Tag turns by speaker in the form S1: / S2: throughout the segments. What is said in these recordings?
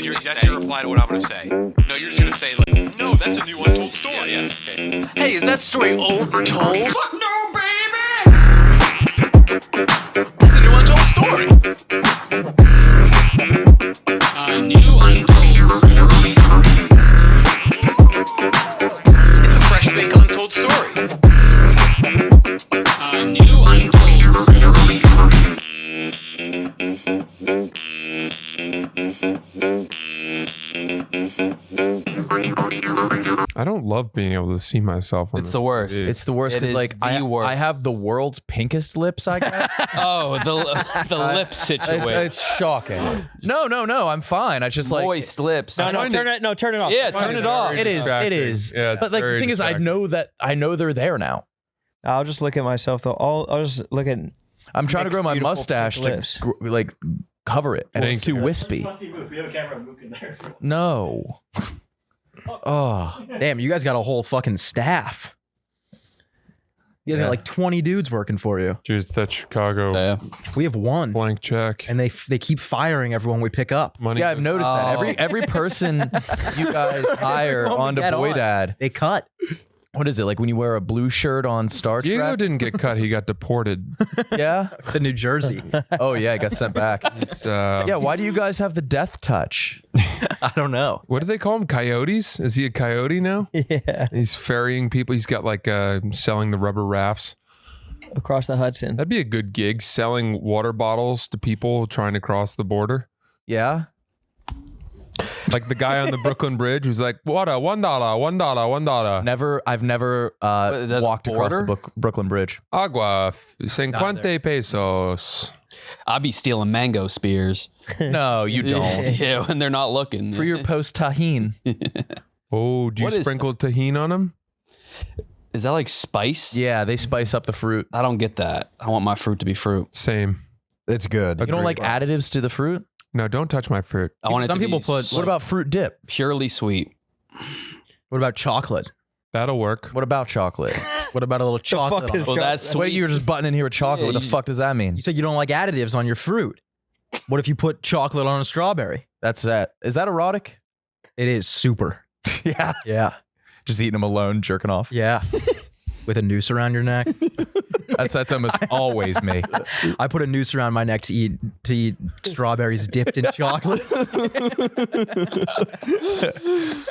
S1: That's your reply to what I'm going to say. No, you're just going to say, like, no, that's a new untold story. Yeah. Okay. Hey, is that story old or told? Fuck no, baby! It's a new untold story. A new untold story. It's a fresh baked untold story. A new untold story.
S2: I don't love being able to see myself on
S3: It's the worst.
S4: It's the worst because like I have the world's pinkest lips, I guess.
S3: Oh, the lip situation.
S4: It's shocking. No, I'm fine. I just like
S3: moist lips.
S5: Turn it off.
S3: Yeah, turn it off.
S4: It is.
S2: Yeah,
S4: but like the thing is, I know they're there now.
S5: I'll just look at myself though. I'll just look at.
S4: I'm trying to grow my mustache to like cover it, and it's too wispy. No. Oh,
S6: damn! You guys got a whole fucking staff. You guys got like 20 dudes working for you.
S2: Dude, it's that Chicago
S6: We have one
S2: blank check.
S6: and they keep firing everyone we pick up.
S2: Money
S4: yeah, I've
S2: goes-
S4: noticed that every person you guys hire onto Boy Dad.
S6: They cut.
S4: What is it like when you wear a blue shirt on Star Trek?
S2: Diego didn't get cut. He got deported.
S4: Yeah.
S6: To New Jersey.
S4: Oh yeah, I got sent back. Yeah. Why do you guys have the death touch?
S6: I don't know.
S2: What do they call him? Coyotes? Is he a coyote now?
S5: Yeah.
S2: He's ferrying people. He's got like selling the rubber rafts.
S5: Across the Hudson.
S2: That'd be a good gig, selling water bottles to people trying to cross the border.
S4: Yeah.
S2: Like the guy on the Brooklyn Bridge who's like, water, $1, $1.
S4: I've never walked across the Brooklyn Bridge.
S2: Agua, 50 pesos.
S3: I'll be stealing mango spears.
S4: No, you don't.
S3: Yeah, when they're not looking.
S4: For your post tahine.
S2: Oh, do you sprinkle tahini on them?
S3: Is that like spice?
S4: Yeah, they spice up the fruit.
S3: I don't get that. I want my fruit to be fruit.
S2: Same.
S6: It's good.
S4: You don't like additives to the fruit?
S2: No, don't touch my fruit.
S3: I want it
S6: Some
S3: to
S6: people
S3: be
S6: put.
S4: What about fruit dip?
S3: purely sweet.
S6: What about chocolate?
S2: That'll work.
S4: What about chocolate?
S6: What about a little chocolate?
S5: fuck is
S6: on it?
S3: Well, that's sweet.
S4: Wait, you were just butting in here with chocolate. What the fuck does that mean?
S6: You said you don't like additives on your fruit. What if you put chocolate on a strawberry?
S4: That's that. Is that erotic?
S6: It is super.
S4: Yeah.
S6: Yeah.
S4: Just eating them alone, jerking off.
S6: Yeah. With a noose around your neck.
S4: That's almost always me.
S6: I put a noose around my neck to eat strawberries dipped in chocolate.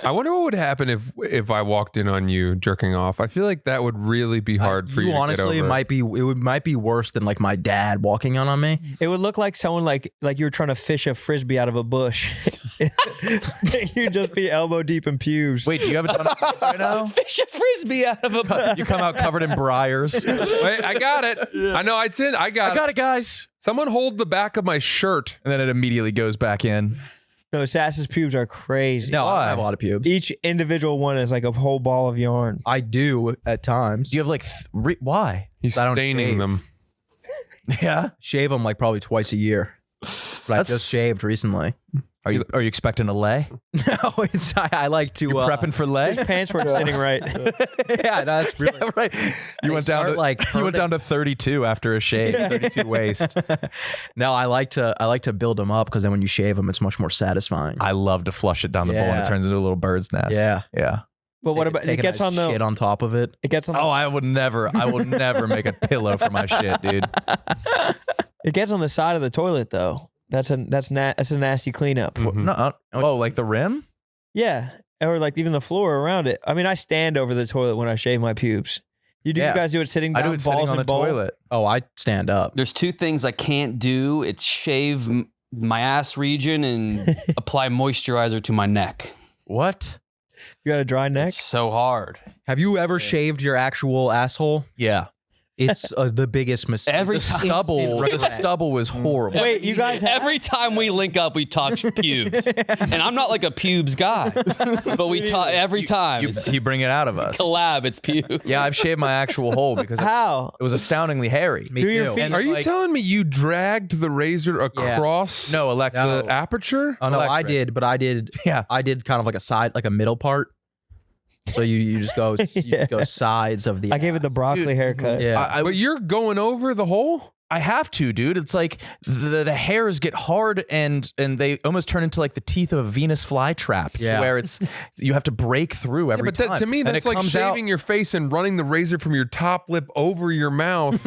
S2: I wonder what would happen if I walked in on you jerking off. I feel like that would really be hard for you to
S6: honestly,
S2: get over.
S6: it might be worse than like my dad walking on me.
S5: It would look like someone like you were trying to fish a frisbee out of a bush. You'd just be elbow deep in pubes.
S4: Wait, do you have a ton of kids right now?
S5: Fish a frisbee out of a bush.
S4: You come out covered in briars.
S2: Wait, I got it. I know. I got
S4: it, guys.
S2: Someone hold the back of my shirt.
S4: And then it immediately goes back in.
S5: No, Sass's pubes are crazy.
S6: No, I don't have a lot of pubes.
S5: Each individual one is like a whole ball of yarn.
S6: I do at times.
S4: Do you have like why?
S2: He's
S6: I don't
S2: staining
S6: shave.
S2: them.
S4: Yeah.
S6: Shave them like probably twice a year. But I just shaved recently.
S4: Are you expecting a lay?
S6: No, it's I like to
S4: You prepping for lay?
S5: His pants weren't sitting right.
S6: yeah, that's really
S4: Yeah, right. You went down to you went down to 32 after a shave, 32 waist.
S6: No, I like to build them up because then when you shave them, it's much more satisfying.
S4: I love to flush it down the bowl and it turns into a little bird's nest.
S6: Yeah.
S4: Yeah.
S5: But what about it gets on the
S6: shit on top of it?
S5: It gets on.
S4: Oh, I will never make a pillow for my shit, dude.
S5: It gets on the side of the toilet though. That's a nasty cleanup.
S2: Mhm.
S4: No, oh, like the rim?
S5: Yeah, or like even the floor around it. I mean, I stand over the toilet when I shave my pubes. You guys do it sitting down?
S4: I do it sitting
S5: balls
S4: on the
S5: and bowl?
S4: toilet.
S6: Oh, I stand up.
S3: There's two things I can't do. It's shave my ass region and apply moisturizer to my neck.
S4: What?
S5: You got a dry neck?
S3: It's so hard.
S6: Have you ever shaved your actual asshole?
S4: Yeah.
S6: It's the biggest mistake.
S3: Every
S4: The stubble was horrible.
S5: Wait, you guys have
S3: Every time we link up, we talk pubes, and I'm not like a pubes guy, but we talk every time.
S4: You bring it out of us.
S3: Collab, it's pubes.
S4: Yeah, I've shaved my actual hole because
S5: how?
S4: it was astoundingly hairy.
S6: Me
S5: Do your
S6: too.
S5: feet-
S2: Are you telling me you dragged the razor across
S4: No, electric.
S2: the aperture?
S6: Oh no, I
S4: Electric.
S6: did, but I did.
S4: Yeah.
S6: I did kind of like a side, like a middle part. So you just go you just go sides of the.
S5: I gave it the broccoli haircut.
S6: Yeah.
S4: I
S2: But
S4: was,
S2: you're going over the hole?
S4: I have to, dude. It's like the hairs get hard and they almost turn into like the teeth of a Venus flytrap.
S6: Yeah.
S4: Where it's you have to break through every
S2: but
S4: time.
S2: to me,
S4: And
S2: that's
S4: it
S2: like
S4: comes
S2: shaving your face and running the razor from your top lip over your mouth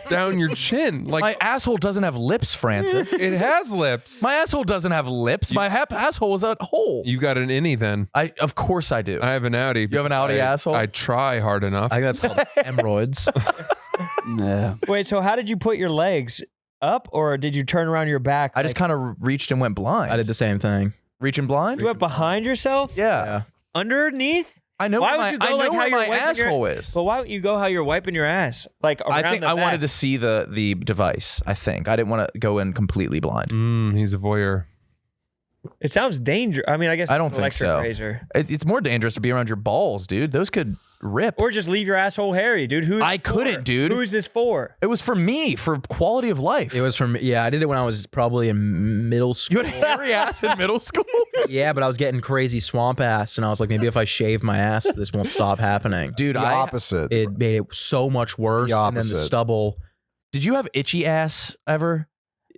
S2: down your chin. Like
S4: my asshole doesn't have lips, Francis.
S2: it has lips.
S4: My asshole doesn't have lips. My asshole is a hole.
S2: You got an innie then.
S4: Of course I do.
S2: I have an outie.
S4: You have an outie asshole?
S2: I try hard enough.
S6: I think that's called hemorrhoids.
S3: Yeah.
S5: Wait, so how did you put your legs up, or did you turn around your back?
S4: I just kind of reached and went blind.
S6: I did the same thing.
S4: Reaching blind?
S5: You went behind yourself?
S4: Yeah.
S5: Underneath?
S4: I know
S5: Why
S4: where
S5: would you
S4: my,
S5: go
S4: I know
S5: like how
S4: where
S5: you're
S4: my
S5: wiping
S4: asshole is.
S5: But why don't you go how you're wiping your ass? Like around
S4: I think
S5: the
S4: I
S5: back.
S4: wanted to see the device. I think I didn't want to go in completely blind.
S2: He's a voyeur.
S5: It sounds dangerous. I mean, I guess
S4: I don't
S5: it's an
S4: think
S5: electric
S4: so.
S5: razor.
S4: It's more dangerous to be around your balls, dude. Those could rip.
S5: Or just leave your asshole hairy, dude.
S4: I couldn't, dude.
S5: Who's this for?
S4: It was for me, for quality of life.
S6: It was from I did it when I was probably in middle school.
S4: You had hairy ass in middle school?
S6: Yeah, but I was getting crazy swamp ass, and I was like, maybe if I shave my ass, this won't stop happening.
S4: Dude,
S7: The opposite.
S6: It made it so much worse.
S7: The
S6: And then the
S7: opposite.
S6: stubble,
S4: did you have itchy ass ever?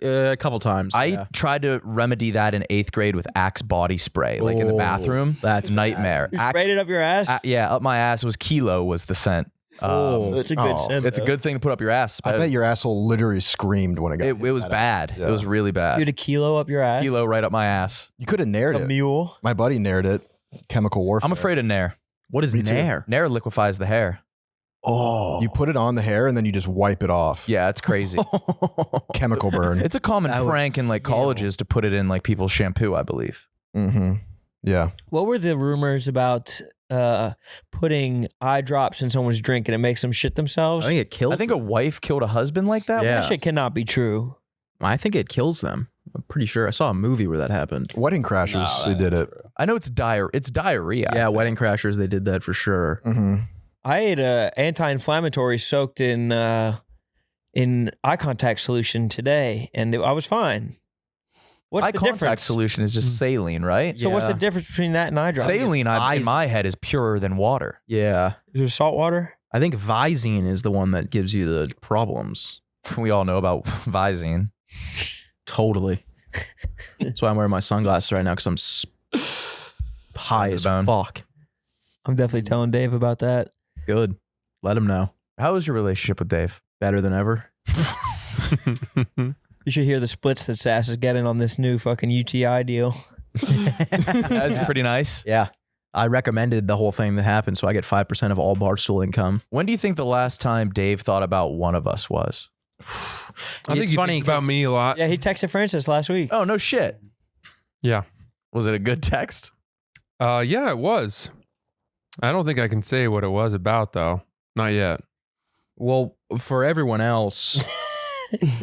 S6: a couple times.
S4: I tried to remedy that in 8th grade with Axe body spray, like in the
S6: Oh,
S4: bathroom.
S6: that's
S4: nightmare.
S5: You
S4: Axe,
S5: sprayed it up your ass?
S4: yeah, up my ass. It was Kilo was the scent.
S5: That's a good scent.
S4: It's a good thing to put up your ass.
S7: I bet your asshole literally screamed when it got
S4: It was bad.
S7: Yeah.
S4: It was really bad.
S5: You had a kilo up your ass?
S4: Kilo right up my ass.
S7: You could have nared
S5: A
S7: it.
S5: mule?
S7: My buddy nared it. Chemical warfare.
S4: I'm afraid of Nair.
S6: What is
S7: Me too.
S6: Nair?
S4: Nair liquefies the hair.
S6: Oh,
S7: You put it on the hair and then you just wipe it off.
S4: Yeah, it's crazy.
S7: Chemical burn.
S4: It's a common
S6: That would-
S4: prank in like colleges to put it in like people's shampoo, I believe.
S7: Mm-hmm. Yeah.
S5: What were the rumors about putting eye drops in someone's drink and it makes them shit themselves?
S6: I think it kills.
S4: I think a wife killed a husband like that.
S6: Yeah.
S5: That shit cannot be true.
S6: I think it kills them. I'm pretty sure. I saw a movie where that happened.
S7: Wedding Crashers, they did it.
S4: I know it's diarrhea. I
S6: Yeah,
S4: think.
S6: Wedding Crashers, they did that for sure.
S7: Mm-hmm.
S5: I ate a anti-inflammatory soaked in eye contact solution today, and I was fine. What's
S4: Eye
S5: the
S4: contact
S5: difference?
S4: solution is just saline, right?
S5: So what's the
S6: Yeah.
S5: difference between that and eye drops?
S4: Saline, in
S6: Eyes-
S4: my head, is purer than water.
S6: Yeah.
S5: Is there salt water?
S6: I think Visine is the one that gives you the problems.
S4: We all know about Visine.
S6: Totally. That's why I'm wearing my sunglasses right now, because I'm high as
S4: Bone.
S6: fuck.
S5: I'm definitely telling Dave about that.
S6: Good. Let him know.
S4: How is your relationship with Dave?
S6: Better than ever.
S5: You should hear the splits that Sass is getting on this new fucking UTI deal.
S4: That's pretty nice.
S6: Yeah. I recommended the whole thing that happened, so I get 5% of all Barstool income.
S4: When do you think the last time Dave thought about one of us was?
S2: I think he thinks about me a lot.
S5: Yeah, he texted Francis last week.
S4: Oh, no shit.
S2: Yeah.
S4: Was it a good text?
S2: Yeah, it was. I don't think I can say what it was about though. Not yet.
S6: Well, for everyone else,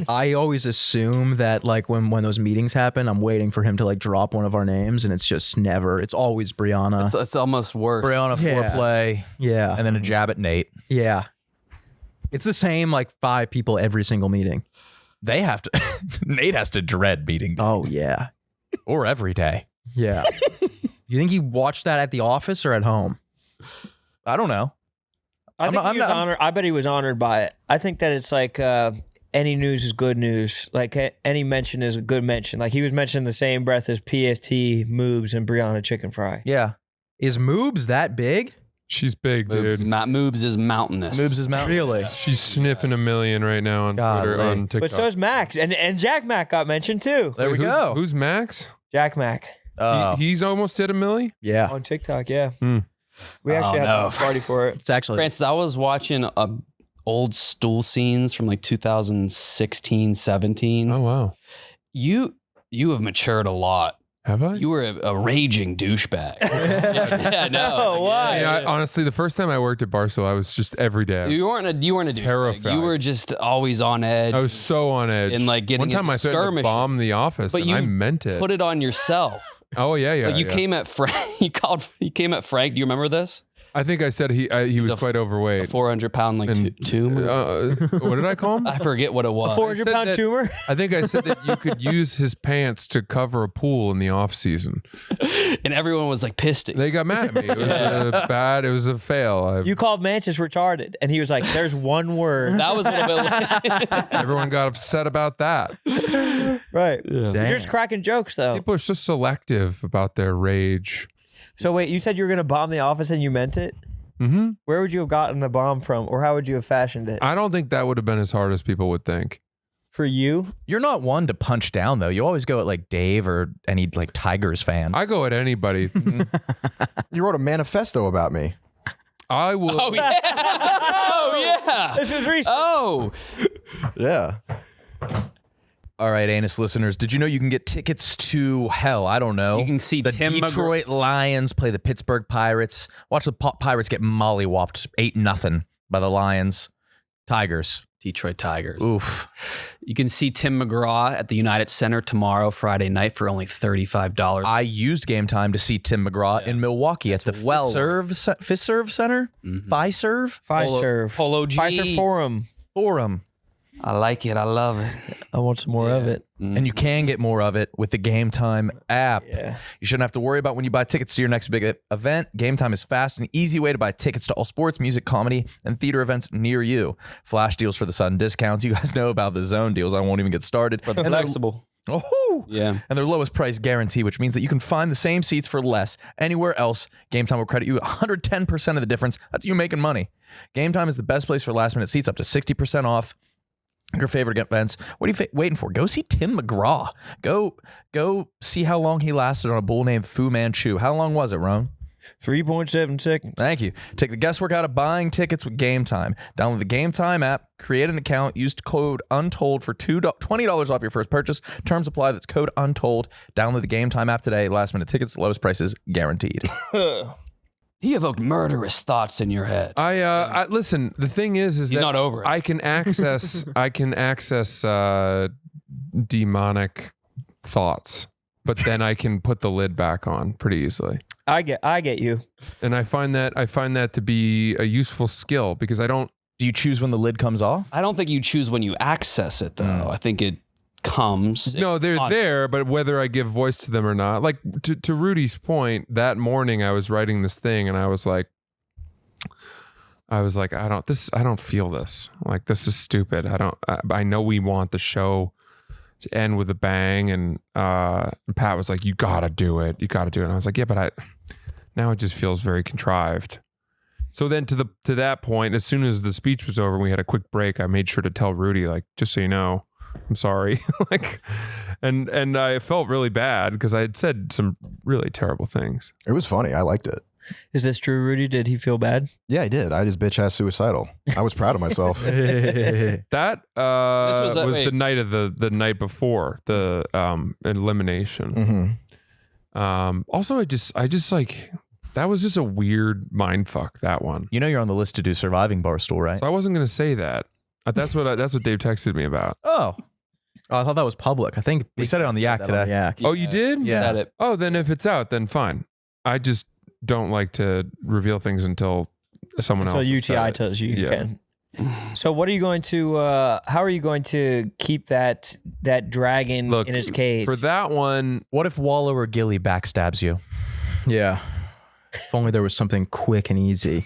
S6: I always assume that like when those meetings happen, I'm waiting for him to like drop one of our names, and it's just never. It's always Brianna.
S3: It's almost worse.
S4: Brianna
S6: Yeah.
S4: foreplay,
S6: Yeah.
S4: and then a jab at Nate.
S6: Yeah. It's the same like 5 people every single meeting.
S4: They have to. Nate has to dread meeting
S6: Oh yeah.
S4: or every day.
S6: Yeah. You think he watched that at the office or at home?
S4: I don't know.
S5: I think
S4: I'm
S5: he was
S4: not-
S5: honored. I bet he was honored by it. I think that it's like any news is good news. Like any mention is a good mention. Like he was mentioned in the same breath as PFT, Moobs, and Brianna Chicken Fry.
S4: Yeah.
S6: Is Moobs that big?
S2: She's big,
S3: Moobs,
S2: dude.
S3: Moobs is mountainous.
S4: Moves his mouth.
S6: Really?
S2: She's sniffing a million right now on Twitter,
S4: Golly.
S2: on TikTok.
S5: But so is Max, and Jack Mac got mentioned too.
S4: There we
S2: Wait,
S4: go.
S2: Who's Max?
S5: Jack Mac
S4: Oh.
S2: He's almost hit a milli?
S6: Yeah.
S5: on TikTok. Yeah,
S2: Hmm.
S5: we actually had
S3: no.
S5: a party for it.
S6: It's actually
S3: Francis, I was watching old stool scenes from like 2016, 17.
S2: Oh, wow.
S3: You have matured a lot.
S2: Have I?
S3: You were a raging douchebag. yeah, I know.
S5: Oh, why?
S2: Yeah, honestly, the first time I worked at Barstool, I was just every day.
S3: You weren't a douchebag.
S2: Terrified.
S3: You were just always on edge.
S2: I was so on edge.
S3: And, like, getting
S2: one time
S3: into
S2: I threatened to
S3: skirmishes.
S2: bomb the office,
S3: But
S2: and I meant it.
S3: Put it on yourself.
S2: Oh yeah, yeah.
S3: Like you
S2: yeah.
S3: came at Frank. You came at Frank. Do you remember this?
S2: I think I said he was quite overweight.
S3: 400-pound tumor.
S2: What did I call him?
S3: I forget what it was.
S5: 400-pound tumor.
S2: I think I said that you could use his pants to cover a pool in the off season.
S3: And everyone was like pissed at you.
S2: They got mad at me. It was bad. It was a fail.
S5: You called Manchester retarded, and he was like, "There's one word."
S3: That was a little bit.
S2: Everyone got upset about that.
S5: Right.
S3: Yeah.
S5: You're just cracking jokes, though.
S2: People are so selective about their rage.
S5: So wait, you said you were going to bomb the office and you meant it?
S2: Mm-hmm.
S5: Where would you have gotten the bomb from, or how would you have fashioned it?
S2: I don't think that would have been as hard as people would think.
S5: For you?
S4: You're not one to punch down though. You always go at like Dave or any like Tigers fan.
S2: I go at anybody.
S7: You wrote a manifesto about me.
S2: I will.
S3: Oh yeah. Oh yeah.
S5: This is recent.
S3: Oh.
S7: Yeah.
S4: All right, Anus listeners, did you know you can get tickets to hell? I don't know.
S3: You can see
S4: the
S3: Tim
S4: Detroit Lions play the Pittsburgh Pirates. Watch the Pirates get mollywopped 8-0 by the Lions. Tigers.
S3: Detroit Tigers.
S4: Oof.
S3: You can see Tim McGraw at the United Center tomorrow, Friday night, for only $35.
S4: I used Game Time to see Tim McGraw in Milwaukee at the Fiserv Center. Fiserv?
S5: Fiserv.
S3: Polo G.
S5: Fiserv
S4: Forum.
S3: I like it. I love it.
S5: I want some more of it.
S4: And you can get more of it with the Game Time app.
S5: Yeah.
S4: You shouldn't have to worry about when you buy tickets to your next big event. Game Time is fast and easy way to buy tickets to all sports, music, comedy, and theater events near you. Flash deals for the sudden discounts. You guys know about the zone deals. I won't even get started.
S3: But flexible.
S4: Oh,
S3: Yeah.
S4: and their lowest price guarantee, which means that you can find the same seats for less anywhere else. Game Time will credit you 110% of the difference. That's you making money. Game Time is the best place for last minute seats, up to 60% off your favorite events. What are you waiting for? Go see Tim McGraw. Go see how long he lasted on a bull named Fu Manchu. How long was it, Rone?
S5: 3.7 seconds.
S4: Thank you. Take the guesswork out of buying tickets with Game Time. Download the Game Time app, create an account, use code UNTOLD for $20 off your first purchase. Terms apply. That's code UNTOLD. Download the Game Time app today. Last minute tickets, lowest prices guaranteed.
S3: He evoked murderous thoughts in your head.
S2: I listen. The thing is
S3: He's
S2: that
S3: not over it.
S2: I can access demonic thoughts, but then I can put the lid back on pretty easily.
S5: I get you.
S2: And I find that to be a useful skill because I don't.
S4: Do you choose when the lid comes off?
S3: I don't think you choose when you access it, though. I think it comes.
S2: No, they're there, but whether I give voice to them or not, like to Rudy's point, that morning I was writing this thing and I was like, I don't feel this. Like, this is stupid. I know we want the show to end with a bang. And Pat was like, you gotta do it. And I was like, yeah, but now it just feels very contrived. So then to that point, as soon as the speech was over and we had a quick break, I made sure to tell Rudy, like, just so you know, I'm sorry. and I felt really bad because I had said some really terrible things.
S7: It was funny. I liked it.
S5: Is this true, Rudy? Did he feel bad?
S7: Yeah, I did. I just bitch ass suicidal. I was proud of myself.
S2: That was
S3: wait.
S2: the night of the night before the elimination. Also, I just like, that was just a weird mind fuck, that one.
S4: You know you're on the list to do Surviving Barstool, right?
S2: So I wasn't gonna say that. That's what Dave texted me about.
S4: Oh, I thought that was public. I think we said it on the Yak today.
S6: Yeah.
S2: Oh, you did?
S4: Yeah.
S3: Said it.
S2: Oh, then if it's out, then fine. I just don't like to reveal things until someone else.
S5: Until
S2: has said
S5: UTI
S2: it.
S5: tells you
S2: Yeah.
S5: can. So what are you going to? How are you going to keep that dragon
S2: Look,
S5: in its cage?
S2: for that one.
S4: What if Wallow or Gilly backstabs you?
S6: Yeah. If only there was something quick and easy.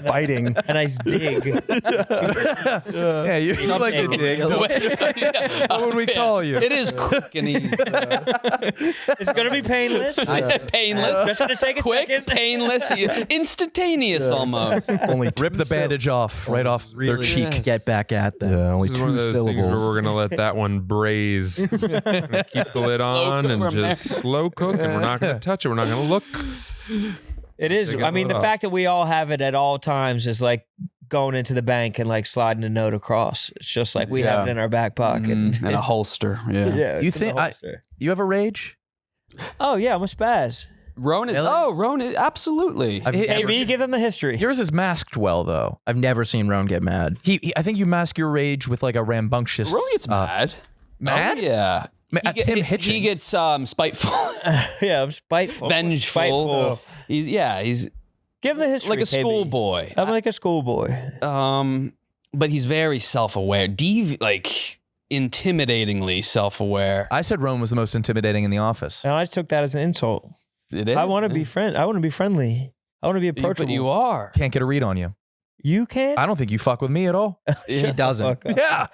S7: Biting.
S5: A nice dig.
S4: Yeah, you like to dig. What would we call you?
S3: It is quick and easy.
S5: It's going to be painless.
S3: Painless.
S5: Just going to take a
S3: Quick,
S5: second.
S3: painless, instantaneous almost.
S7: Only
S4: Rip the bandage off right off their cheek.
S6: Get back at them.
S7: Yeah, only
S2: This is one of
S7: 2
S2: those things where
S7: syllables.
S2: we're gonna let that one braise. Gonna keep the lid on and just slow cook, and we're not gonna touch it. We're not gonna look.
S5: It is.
S2: They got
S5: I mean, the
S2: lit up.
S5: fact that we all have it at all times is like going into the bank and like sliding a note across. It's just like we have it in our back pocket.
S3: And a holster. Yeah.
S4: You think you have a rage?
S5: Oh yeah, I'm a spaz.
S3: Rone is. Oh, Rone is absolutely.
S5: Hey, me, give them the history.
S4: Yours is masked well, though.
S6: I've never seen Rone get mad.
S4: I think you mask your rage with like a rambunctious.
S3: Rone gets mad.
S4: Mad?
S3: Oh, yeah.
S4: Tim Hitchens.
S3: He gets spiteful,
S5: Yeah, I'm spiteful.
S3: vengeful.
S5: Spiteful.
S3: He's
S5: Give the history.
S3: like a
S5: KB.
S3: schoolboy.
S5: I'm like a schoolboy.
S3: But he's very self-aware, like intimidatingly self-aware.
S4: I said Rone was the most intimidating in the office.
S5: And I took that as an insult.
S3: It is.
S5: I want to be I want to be friendly. I want to be approachable.
S3: But you are.
S4: Can't get a read on you.
S5: You can't.
S4: I don't think you fuck with me at all.
S6: He doesn't
S4: Yeah.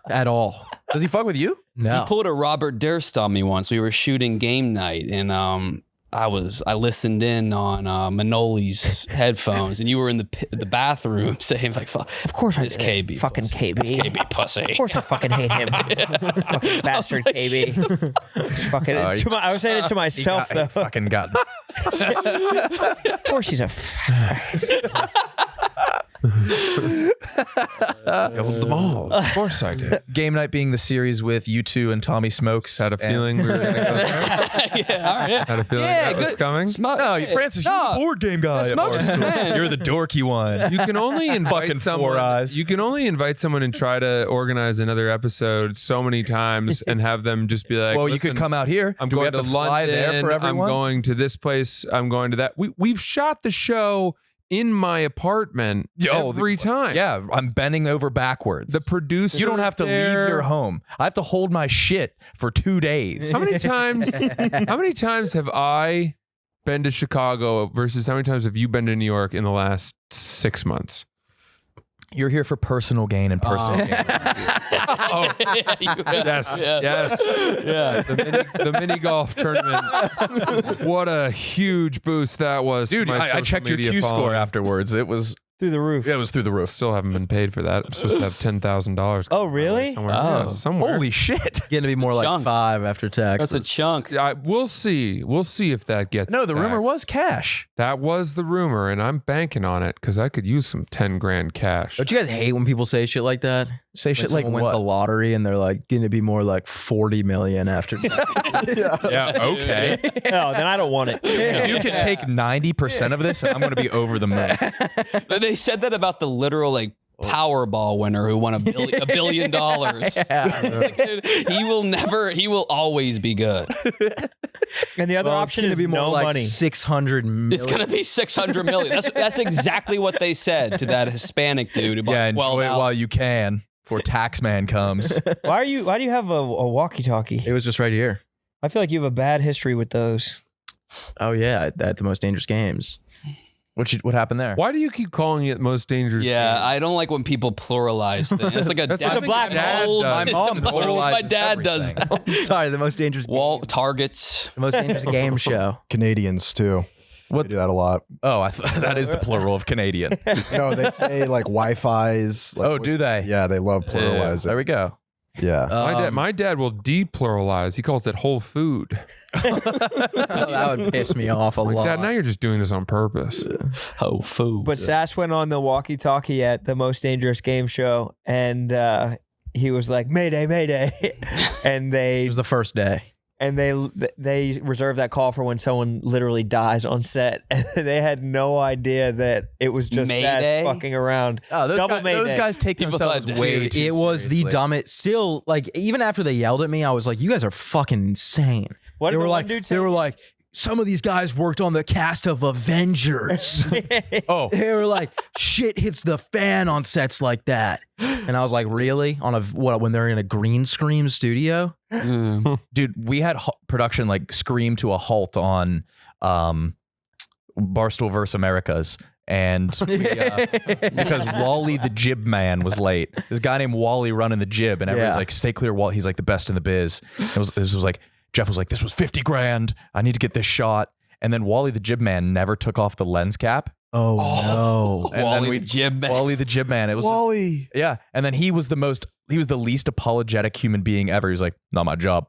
S6: at all.
S4: Does he fuck with you?
S6: No.
S3: He pulled a Robert Durst on me once. We were shooting game night, and I listened in on Manoli's headphones, and you were in the bathroom saying like,
S5: Of course I
S3: it's
S5: did.
S3: KB.
S5: Fucking
S3: pussy.
S5: KB.
S3: It's KB pussy.
S5: Of course I fucking hate him. Fucking bastard
S3: like,
S5: KB. Just fucking. I was saying it to myself
S4: He
S5: though.
S4: fucking got
S5: Of course he's a.
S2: Killed them all. Of course I did.
S4: Game Night being the series with you two and Tommy Smokes.
S2: Had a feeling we were going to go there.
S3: Yeah, all right.
S2: Had a feeling that was coming.
S4: No, Francis, you're the board game guy. at
S3: Smokes is
S4: Barstool.
S3: man.
S4: You're the dorky one.
S2: You can only invite
S4: Fucking
S2: someone.
S4: Four Eyes.
S2: You can only invite someone and try to organize another episode so many times and have them just be like,
S4: Well, you
S2: "Listen,
S4: could come out here.
S2: I'm
S4: Do we
S2: going
S4: have
S2: to
S4: fly
S2: London.
S4: there for everyone?
S2: I'm going to this place. I'm going to that. We've shot the show in my apartment every time.
S4: Yeah, I'm bending over backwards.
S2: The producer.
S4: You don't have to leave your home. I have to hold my shit for 2 days.
S2: How many times? How many times have I been to Chicago versus how many times have you been to New York in the last 6 months?
S4: You're here for personal gain and personal gain.
S2: Yes,
S3: Yeah.
S2: yes.
S3: Yeah.
S2: The mini golf tournament. What a huge boost that was. to
S4: Dude,
S2: my
S4: I
S2: social
S4: checked your
S2: media
S4: Q score
S2: following.
S4: afterwards. It was
S5: Through the roof.
S4: through the roof.
S2: Still haven't been paid for that. I'm supposed to have $10,000.
S5: Oh, really?
S2: Somewhere.
S3: Oh.
S2: Yeah, somewhere.
S4: Holy shit.
S6: Getting to be more like
S3: chunk.
S6: 5 after tax.
S3: That's a chunk.
S2: We'll see. We'll see if that gets.
S4: No, the rumor
S2: taxed.
S4: was cash.
S2: That was the rumor, and I'm banking on it because I could use some 10 grand cash.
S6: Don't you guys hate when people say shit like that?
S4: Say
S6: When
S4: shit like
S6: someone wins the
S4: what?
S6: lottery and they're like, going to be more like 40 million after tax.
S4: Yeah, okay.
S5: No, then I don't want it.
S4: If you could take 90% of this, and I'm going to be over the moon.
S3: But they said that about the literal like Powerball winner who won $1 billion. Like, dude, he will always be good.
S5: And the other
S6: Well,
S5: option
S6: it's
S5: is
S6: gonna be more
S5: no
S6: like
S5: money.
S6: 600 million.
S3: It's gonna be 600 million. That's exactly what they said to that Hispanic dude who bought
S4: Yeah,
S3: 12
S4: enjoy it
S3: out.
S4: while you can before Taxman comes.
S5: Why do you have a walkie-talkie?
S6: It was just right here.
S5: I feel like you have a bad history with those.
S6: Oh, yeah. At the most dangerous games.
S4: What happened there?
S2: Why do you keep calling it most dangerous?
S3: Yeah,
S2: game?
S3: I don't like when people pluralize things. It's like a
S2: That's
S3: dad,
S2: something my dad
S3: old-
S2: does.
S4: My mom
S3: my
S4: pluralizes
S3: dad does.
S4: everything.
S6: Sorry, the most dangerous
S3: Wall
S6: game.
S3: targets.
S6: The most dangerous game show.
S7: Canadians too.
S4: What-
S7: They do that a lot.
S4: Oh, I thought that is the plural of Canadian.
S7: No, they say like Wi-Fi's. Like,
S4: Oh, do they?
S7: Yeah, they love
S4: There
S7: pluralizing.
S4: we go.
S7: Yeah.
S2: My dad will depluralize. He calls it whole food.
S6: That would piss me off a
S2: Like,
S6: lot.
S2: Dad, now you're just doing this on purpose.
S3: Oh, food.
S5: But Sass went on the walkie-talkie at the most dangerous game show, and he was like, "Mayday, Mayday," and
S6: It
S5: they
S6: was the first day.
S5: they reserved that call for when someone literally dies on set, and they had no idea that it was just
S3: Mayday?
S5: Sass fucking around.
S4: Oh,
S5: Double
S4: those
S5: Mayday.
S4: guys take
S3: People
S4: themselves
S3: thought-
S4: way
S3: Dude,
S4: too
S6: It was the
S4: seriously.
S6: dumbest. Still, like, even after they yelled at me, I was like, you guys are fucking insane.
S5: What
S6: They
S5: did
S6: were
S5: the
S6: like,
S5: one dude
S6: they
S5: say?
S6: were like, some of these guys worked on the cast of Avengers.
S4: Oh,
S6: They were like, shit hits the fan on sets like that. And I was like, really? On when they're in a green screen studio?
S4: dude, we had production like scream to a halt on Barstool vs. Americas. And we, because Wally the Jib Man was late. This guy named Wally running the jib, and everyone's
S6: Yeah.
S4: like, "Stay clear, Wally. He's like the best in the biz." This was like Jeff was like, "This was 50 grand. I need to get this shot." And then Wally the Jib Man never took off the lens cap.
S6: Oh, no.
S4: And
S3: Wally
S4: then we
S3: the Jib Man.
S4: Wally the Jib Man. It was
S7: Wally.
S4: yeah. And then he was the least apologetic human being ever. He was like, "Not my job."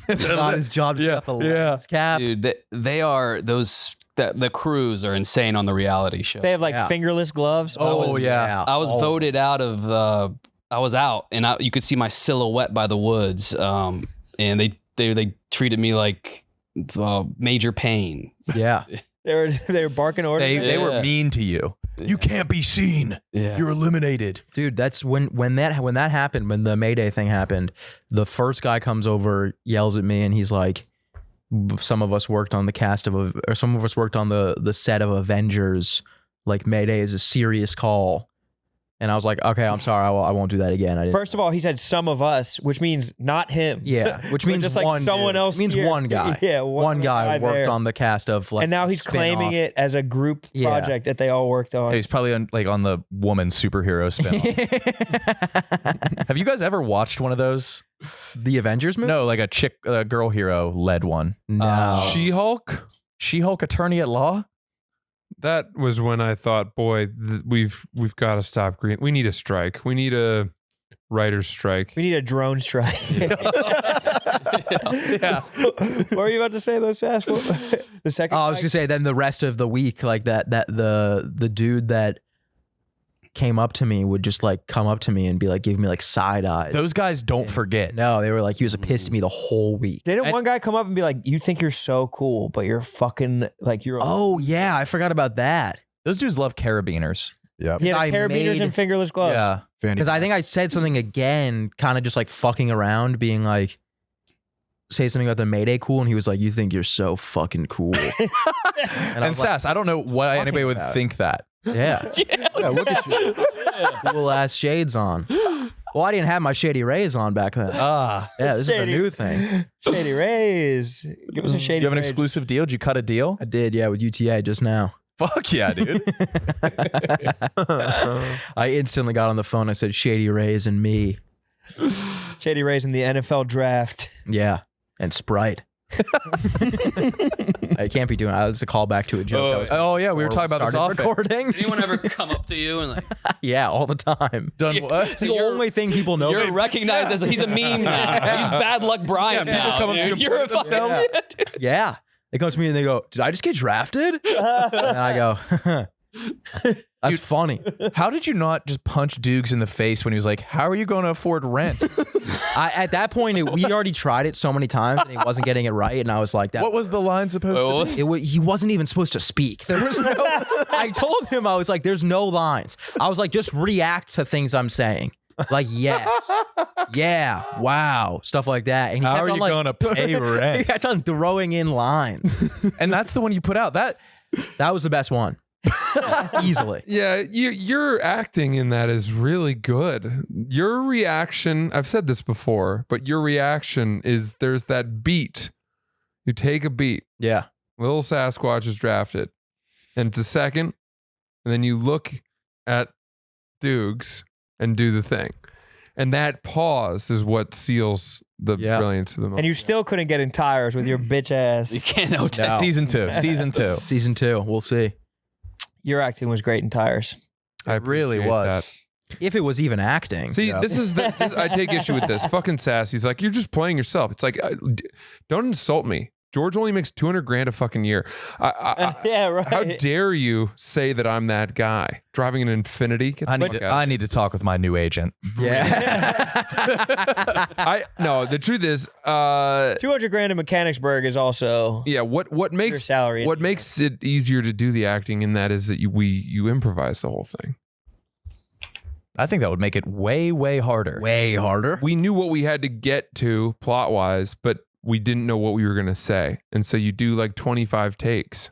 S6: Not his job to
S4: Yeah,
S6: got the
S4: yeah.
S6: lens cap.
S3: Dude, they are those. The crews are insane on the reality show.
S5: They have like
S6: Yeah.
S5: fingerless gloves.
S4: Oh yeah.
S3: I was voted out of. I was out, and you could see my silhouette by the woods. And they treated me like major pain.
S6: Yeah.
S5: They were barking orders.
S4: They were
S3: Yeah.
S4: mean to you. You can't be seen.
S3: Yeah.
S4: You're eliminated.
S6: Dude, that's when that happened, when the Mayday thing happened, the first guy comes over, yells at me, and he's like, some of us worked on the cast of, or some of us worked on the set of Avengers. Like Mayday is a serious call. And I was like, okay, I'm sorry, I won't do that again. I didn't.
S5: First of all, he said some of us, which means not him.
S6: Yeah, which
S5: But
S6: means
S5: just like
S6: one
S5: someone
S6: dude.
S5: else
S6: It means
S5: here.
S6: one guy.
S5: Yeah,
S6: one guy worked
S5: there.
S6: on the cast of like.
S5: And now he's claiming
S6: spin-off.
S5: it as a group
S6: Yeah.
S5: project that they all worked on.
S4: He's probably on the woman superhero spin. Have you guys ever watched one of those?
S6: The Avengers movie?
S4: No, like a girl hero led one.
S6: No.
S2: She-Hulk?
S4: She-Hulk attorney at law?
S2: That was when I thought, boy, we've got to stop green. We need a strike. We need a writer's strike.
S5: We need a drone strike.
S4: Yeah.
S5: What were you about to say, though, Sass? The second.
S6: Oh, I was gonna say then the rest of the week, like the dude that came up to me would just like come up to me and be like, give me like side eyes.
S4: Those guys don't forget.
S6: No, they were like, he was pissed at me the whole week.
S5: Didn't one guy come up and be like, "You think you're so cool, but you're fucking like you're."
S6: Oh yeah, I forgot about that.
S4: Those dudes love carabiners.
S7: Yep.
S5: he had
S6: I
S5: carabiners
S6: made-
S5: and fingerless gloves.
S4: Yeah.
S6: Because I think I said something again, kind of just like fucking around, being like, say something about the Mayday cool, and he was like, "You think you're so fucking cool." and I
S4: And
S6: was like,
S4: Sass, I don't know why anybody would
S6: about?
S4: think that.
S6: yeah,
S7: Yeah, look at you.
S6: cool ass shades on. Well, I didn't have my Shady Rays on back then.
S4: Ah.
S6: Yeah, this
S5: Shady.
S6: is a new thing.
S5: Shady Rays. Give us a shady.
S4: You have an
S5: Rays.
S4: exclusive deal? Did you cut a deal?
S6: I did, yeah, with UTI just now.
S4: Fuck yeah, dude.
S6: I instantly got on the phone. I said, Shady Rays and me.
S5: Shady Rays in the NFL draft.
S6: Yeah, and Sprite. I can't be doing that. It's a callback to a joke. that was
S4: Oh yeah, we were
S6: before
S4: talking about this
S6: started
S4: off
S6: recording.
S3: Did anyone ever come up to you and like
S6: Yeah, all the time.
S4: Done what?
S6: It's the only thing people know.
S3: you're recognized as he's a meme now? He's Bad Luck Brian
S4: people
S3: now.
S4: come up to
S3: dude.
S4: you
S3: You're a
S4: and
S3: fucking
S4: themselves.
S6: Yeah. They come to me and they go, "Did I just get drafted?" And I go, "That's funny."
S4: How did you not just punch Dukes in the face when he was like, "How are you going to afford rent?"
S6: At that point, we already tried it so many times and he wasn't getting it right. And I was like,
S4: What was the line supposed to be?
S6: He wasn't even supposed to speak. There was no. I told him, I was like, "There's no lines." I was like, "Just react to things I'm saying." Like, yes, yeah, wow, stuff like that. And he
S4: How
S6: kept
S4: are
S6: on,
S4: you
S6: like,
S4: going to pay
S6: He
S4: rent?
S6: kept on throwing in lines.
S4: And that's the one you put out. That
S6: That was the best one, easily.
S2: Yeah, your acting in that is really good. Your reaction, I've said this before, but your reaction is there's that beat. You take a beat.
S6: Yeah,
S2: Little Sasquatch is drafted. And it's a second. And then you look at Dukes and do the thing. And that pause is what seals the
S6: Yeah.
S2: brilliance of the moment.
S5: And you still couldn't get in tires with your bitch ass.
S3: You can't know.
S6: No.
S4: season 2. Season 2.
S6: season 2, we'll see.
S5: Your acting was great in tires.
S2: I
S4: It really
S2: appreciate
S4: was.
S2: that.
S6: If it was even acting.
S2: See,
S7: Yeah.
S2: this is I take issue with this. Fucking Sass. He's like, you're just playing yourself. It's like, don't insult me. George only makes $200,000 a fucking year.
S5: Yeah, right.
S2: How dare you say that I'm that guy driving an Infinity? Get the
S4: I
S2: fuck out.
S4: need to talk with my new agent.
S6: Yeah.
S2: No, the truth is,
S5: $200,000 in Mechanicsburg is also
S2: yeah. What
S5: your
S2: makes
S5: salary.
S2: what makes it easier to do the acting in that is that you improvise the whole thing.
S4: I think that would make it way, way harder.
S6: Way harder.
S2: We knew what we had to get to plot wise, but we didn't know what we were going to say. And so you do like 25 takes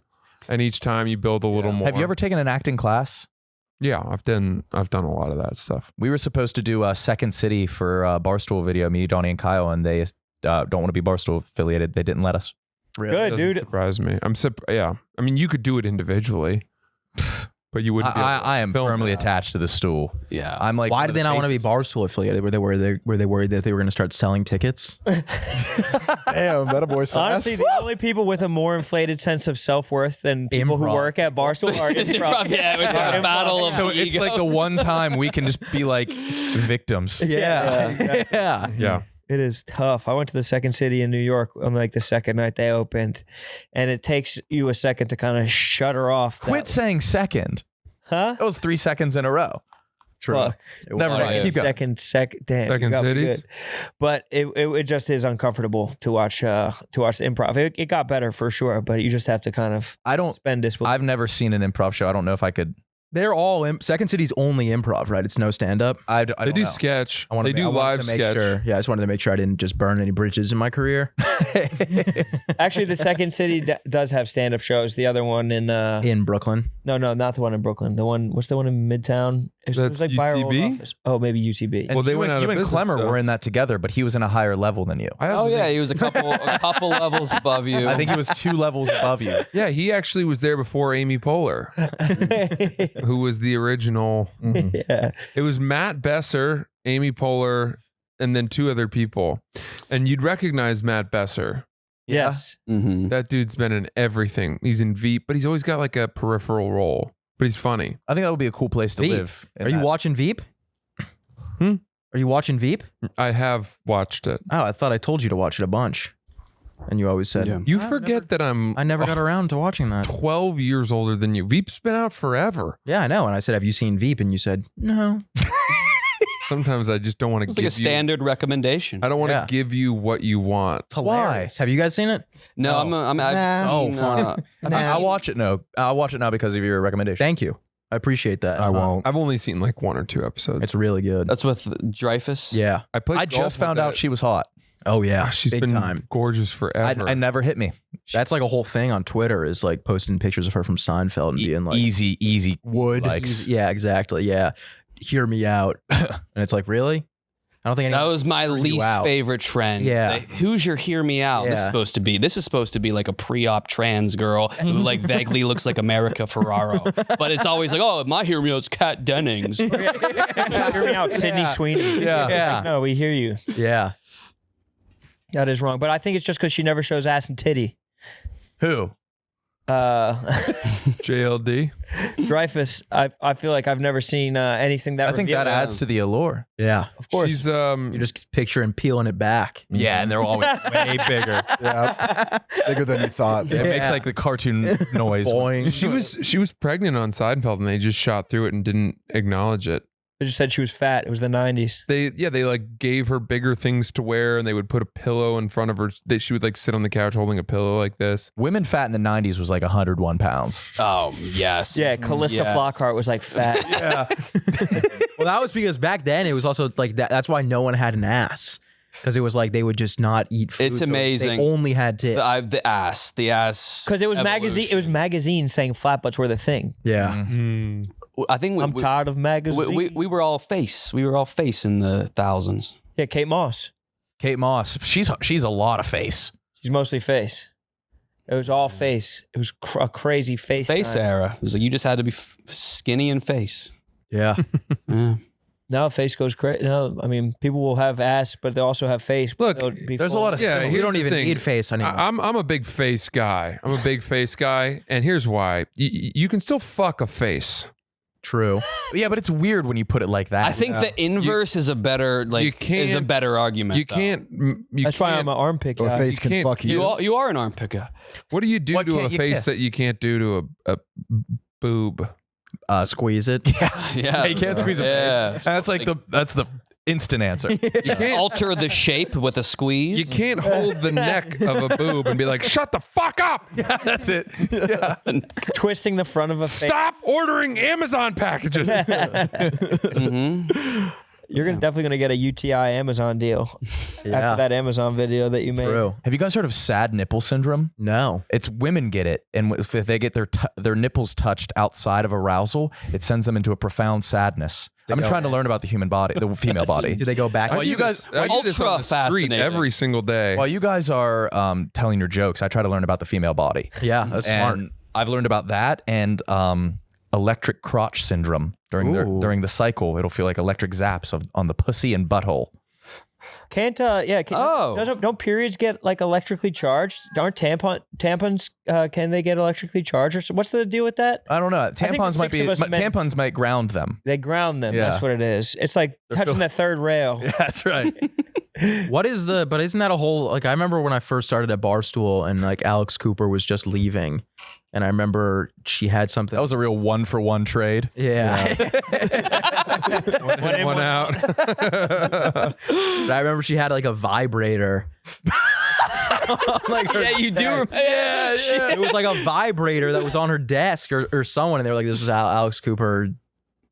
S2: and each time you build a little more.
S4: Have you ever taken an acting class?
S2: Yeah, I've done a lot of that stuff.
S4: We were supposed to do a Second City for Barstool video, me, Donnie, and Kyle, and they don't want to be Barstool affiliated. They didn't let us.
S5: Good,
S2: Doesn't
S5: dude.
S2: surprise me. Yeah. I mean, you could do it individually, but you wouldn't. be able to
S4: I am
S2: film
S4: firmly
S2: it.
S4: attached to the stool.
S3: Yeah.
S4: I'm like,
S6: Why
S4: one
S6: did
S4: of
S6: they
S4: the
S6: not want to be
S4: faces.
S6: Barstool affiliated? Were they worried that they were going to start selling tickets?
S7: Damn, that a boy Sass.
S5: Honestly, the only people with a more inflated sense of self-worth than people who
S6: Improv.
S5: work at Barstool are improv.
S3: Yeah, it's a battle of
S4: So it's like the one time we can just be like victims.
S6: Yeah. Yeah.
S2: Yeah.
S5: It is tough. I went to the Second City in New York on like the second night they opened, and it takes you a second to kind of shut her off.
S4: Quit saying second.
S5: Huh?
S4: That was 3 seconds in a row.
S6: True.
S5: Fuck.
S4: Never mind. Keep going.
S5: Second. Damn.
S2: Second
S5: you got me
S2: Cities?
S5: good. But it just is uncomfortable to watch the improv. It got better for sure, but you just have to kind of
S4: I don't.
S5: spend this with.
S4: I've never seen an improv show. I don't know if I could
S6: They're all Second City's only improv, right? It's no stand up.
S4: I
S2: They
S4: don't
S2: do
S4: know.
S2: sketch.
S6: I wanted
S2: They do live
S6: to make
S2: sketch.
S6: sure. Yeah, I just wanted to make sure I didn't just burn any bridges in my career.
S5: Actually, the Second City does have stand-up shows. The other one
S6: In Brooklyn.
S5: no, not the one in Brooklyn. The one, what's the one in Midtown? It
S2: That's
S5: was like by our old
S2: UCB?
S5: office. Oh, maybe UTB.
S4: And
S2: Well, they
S4: you
S2: went
S4: and,
S2: out
S4: you
S2: of
S4: and
S2: business,
S4: Clemmer
S2: though.
S4: were in that together, but he was in a higher level than you.
S2: I also think-
S3: He was a couple levels above you.
S4: I think he was 2 levels above you.
S2: Yeah, he actually was there before Amy Poehler, who was the original.
S5: Yeah.
S2: It was Matt Besser, Amy Poehler, and then 2 other people. And you'd recognize Matt Besser.
S5: Yes.
S3: Mhm.
S2: That dude's been in everything. He's in Veep, but he's always got like a peripheral role. But he's funny.
S4: I think that would be a cool place to
S6: Veep.
S4: live. in
S6: Are you
S4: that.
S6: watching Veep?
S2: Hmm?
S6: Are you watching Veep?
S2: I have watched it.
S6: Oh, I thought I told you to watch it a bunch. And you always said,
S3: Yeah.
S2: You forget that I'm
S6: I never got around to watching that.
S2: 12 years older than you. Veep's been out forever.
S6: Yeah, I know. And I said, have you seen Veep? And you said, no.
S2: Sometimes I just don't want to
S3: It's
S2: give
S3: like a
S2: you.
S3: standard recommendation.
S2: I don't want to
S6: Yeah.
S2: give you what you want.
S6: It's hilarious. Have you guys seen it?
S3: No, I've seen,
S4: I'll watch it. No, I'll watch it now because of your recommendation.
S6: Thank you. I appreciate that.
S7: I won't.
S2: I've only seen like 1 or 2 episodes.
S6: It's really good.
S3: that's with Dreyfus.
S6: Yeah.
S2: I played.
S4: I just found out she was hot.
S6: Oh, yeah.
S2: She's
S6: Big
S2: been
S6: time.
S2: gorgeous forever.
S4: I never hit me.
S6: That's like a whole thing on Twitter is like posting pictures of her from Seinfeld and being like,
S4: Easy
S7: Would.
S4: likes.
S6: Yeah, exactly. Yeah. Hear me out. And it's like, really? I don't think
S3: That
S6: anyone.
S3: was my
S6: hear you
S3: least
S6: out.
S3: favorite trend.
S6: Yeah.
S3: Who's your hear me out? This is
S6: Yeah.
S3: supposed to be. This is supposed to be like a pre-op trans girl who like vaguely looks like America Ferraro. But it's always like, oh, my hear me out's Kat Dennings.
S5: Hear me out, Sydney Sweeney.
S6: Yeah. Yeah.
S5: No, we hear you.
S6: Yeah.
S5: That is wrong. But I think it's just because she never shows ass and titty.
S4: Who?
S2: JLD.
S5: Dreyfus, I feel like I've never seen anything that
S4: I think that adds to the allure.
S6: Yeah.
S5: Of course.
S2: She's
S6: You're just picturing peeling it back.
S4: Yeah, and they're always way bigger.
S7: Yeah. Bigger than you thought.
S4: It makes like the cartoon noise.
S6: Boing.
S2: she was pregnant on Seinfeld and they just shot through it and didn't acknowledge it.
S5: They just said she was fat. It was the 90s.
S2: They like gave her bigger things to wear and they would put a pillow in front of her. She would like sit on the couch holding a pillow like this.
S4: Women fat in the 90s was like 101 pounds.
S3: Oh, yes.
S5: Yeah, Callista
S3: Yes.
S5: Flockhart was like fat.
S6: Well, that was because back then it was also like that. That's why no one had an ass. Because it was like they would just not eat food.
S3: It's
S6: so
S3: amazing.
S6: They only had tits.
S3: The ass.
S5: Because it was magazine. It was magazines saying flat butts were the thing.
S6: Yeah.
S3: I think
S5: I'm tired of magazines.
S3: we were all face. We were all face in the thousands.
S5: Yeah, Kate Moss.
S4: Kate Moss, she's a lot of face.
S5: She's mostly face. It was all face. It was a crazy face.
S3: Face
S5: time.
S3: era. It was like you just had to be skinny and face.
S6: Yeah.
S3: Yeah.
S5: Now face goes crazy. No, I mean people will have ass, but they also have face. but
S2: Look,
S5: they'll be
S4: there's a
S5: full.
S4: lot of
S2: Yeah,
S6: We
S2: here's
S6: don't
S2: the
S6: even
S2: thing.
S6: need face anymore.
S2: I'm a big face guy. I'm a big face guy. And here's why. You can still fuck a face.
S6: True.
S4: Yeah, but it's weird when you put it like that.
S3: I think the inverse is a better
S2: You can't-
S3: is a better argument.
S2: You
S3: though.
S2: can't.
S5: That's why I'm an armpit
S7: Or
S5: guy.
S7: face can
S2: can't-
S7: fuck you.
S3: You are an arm picker.
S2: What do you do
S4: What
S2: to a
S4: can't you
S2: face
S4: kiss?
S2: that you can't do to a boob?
S6: Squeeze it.
S3: Yeah.
S4: you can't squeeze a
S3: Yeah.
S4: face. That's like that's the instant answer.
S2: You can't.
S3: Alter the shape with a squeeze.
S2: You can't hold the neck of a boob and be like, "Shut the fuck up!
S4: That's it. Yeah.
S5: Twisting the front of a face.
S2: Stop ordering Amazon packages."
S5: You're definitely gonna get a UTI Amazon deal
S6: Yeah.
S5: after that Amazon video that you made.
S6: True.
S4: Have you guys heard of sad nipple syndrome?
S6: No.
S4: It's women get it, and if they get their nipples touched outside of arousal, it sends them into a profound sadness. I've been trying to learn about the human body, the female body.
S6: Do they go back?
S2: I
S4: Well,
S2: do
S4: you guys-
S2: this- I do this on
S3: ultra
S2: the street
S3: fascinating.
S2: every single day.
S4: While you guys are telling your jokes, I try to learn about the female body.
S6: Yeah, that's smart.
S4: And I've learned about that and electric crotch syndrome during the cycle. It'll feel like electric zaps on the pussy and butthole.
S5: Can't
S3: Oh.
S5: don't periods get like electrically charged? Aren't tampons can they get electrically charged? Or what's the deal with that?
S4: I don't know.
S5: think the
S4: Tampons might
S5: six
S4: be
S5: of us men-
S4: tampons might ground them.
S5: They ground them.
S4: Yeah.
S5: That's what it is. It's like touching the third rail.
S4: That's right.
S6: What is but isn't that a whole, like, I remember when I first started at Barstool and like Alex Cooper was just leaving. And I remember she had something.
S4: That was a real 1-for-1 trade.
S6: yeah.
S2: one in, one out.
S6: But I remember she had like a vibrator. like her
S3: Yeah, you do.
S6: desk.
S3: Yeah.
S6: It was like a vibrator that was on her desk or someone, and they were like, "This was Alex Cooper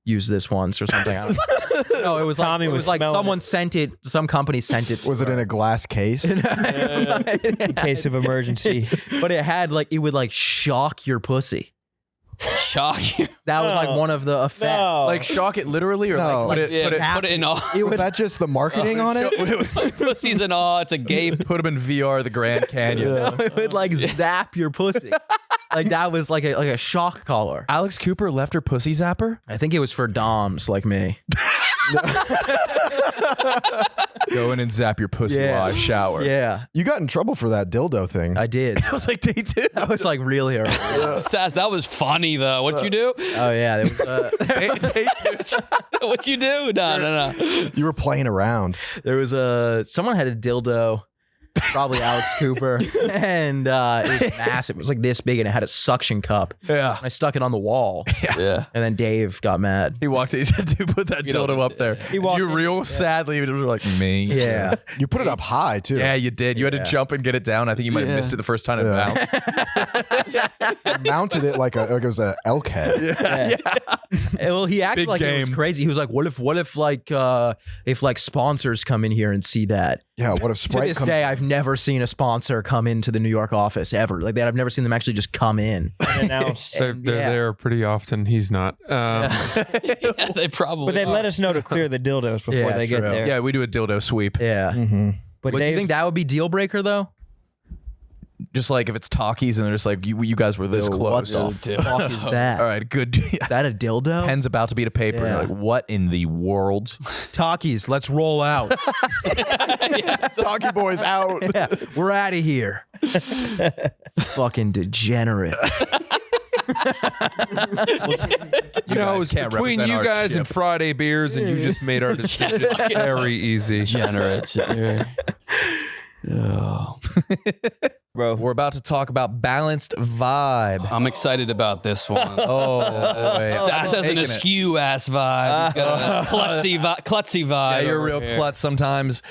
S6: used this once or something." I don't know. No, it was like
S5: Tommy
S6: it
S5: was
S6: was like
S5: smelling
S6: someone sent it. Some company sent it.
S7: Was it in a glass case?
S5: In case of emergency.
S6: But it had like it would like shock your pussy.
S3: Shock you.
S6: That was like one of the effects.
S5: No.
S4: Like shock it literally, or
S7: No.
S4: like
S3: Put it in awe.
S7: Was that just the marketing on it?
S3: Pussy's in awe. It's a gay.
S4: put them in VR, the Grand Canyon.
S6: It would like zap your pussy. Like that was like a shock collar.
S4: Alex Cooper left her pussy zapper.
S6: I think it was for doms like me.
S4: Go in and zap your pussy
S6: Yeah.
S4: while I shower.
S6: Yeah,
S7: You got in trouble for that dildo thing.
S6: I did.
S4: I was like, day two.
S6: That was like really early.
S3: Sass, that was funny though. What'd you do?
S6: Oh yeah, it was.
S3: What'd you do? No.
S7: You were playing around.
S6: There was someone had a dildo, probably Alex Cooper, and it was massive. It was like this big, and it had a suction cup.
S4: Yeah.
S6: I stuck it on the wall,
S3: Yeah.
S6: and then Dave got mad.
S4: He walked in. He said, "Dude, put that
S3: You know,
S4: dildo up there."
S5: walked
S4: You
S5: in,
S4: real sadly you were like me.
S6: Yeah,
S7: You put it up high too.
S4: Yeah, you did. You had to jump and get it down. I think you might have missed it the first time it bounced.
S7: You mounted it like it was a elk head.
S6: Well, he acted
S4: Big
S6: like it was
S4: game.
S6: crazy. He was like, "What if like sponsors come in here and see that?"
S7: Yeah. What if
S6: To
S7: Sprite
S6: this
S7: comes?
S6: day, I've never seen a sponsor come into the New York office ever like that. I've never seen them actually just come in.
S5: Announced.
S2: They're there pretty often. He's not.
S3: They probably.
S5: But they
S3: are.
S5: let us know to clear the dildos before
S6: Yeah,
S5: they get
S6: true.
S5: there.
S4: Yeah, we do a dildo sweep.
S6: Yeah.
S5: But
S6: But do you
S5: Dave's-
S6: think that would be deal breaker though?
S4: Just like if it's talkies and they're just like, you guys were this
S6: What
S4: close.
S6: the fuck is that?
S4: All right, good.
S6: Is that a dildo?
S4: Pen's about to beat a paper.
S6: Yeah.
S4: You're like, what in the world?
S6: Talkies, let's roll out.
S7: Talkie boys out.
S6: Yeah, we're out of here. Fucking degenerate.
S2: You know,
S4: guys
S2: it's
S4: can't
S2: between
S4: represent
S2: you
S4: our
S2: guys and
S4: ship.
S2: Friday beers, and you just made our decision very easy.
S3: Degenerates. Oh.
S5: bro.
S4: We're about to talk about balanced vibe.
S3: I'm excited about this one.
S4: Oh, boy.
S3: Sass has an
S4: Taking it.
S3: askew ass vibe. He's got a klutzy
S4: Yeah,
S3: vibe.
S4: you're a
S3: over
S4: real
S3: here.
S4: klutz sometimes.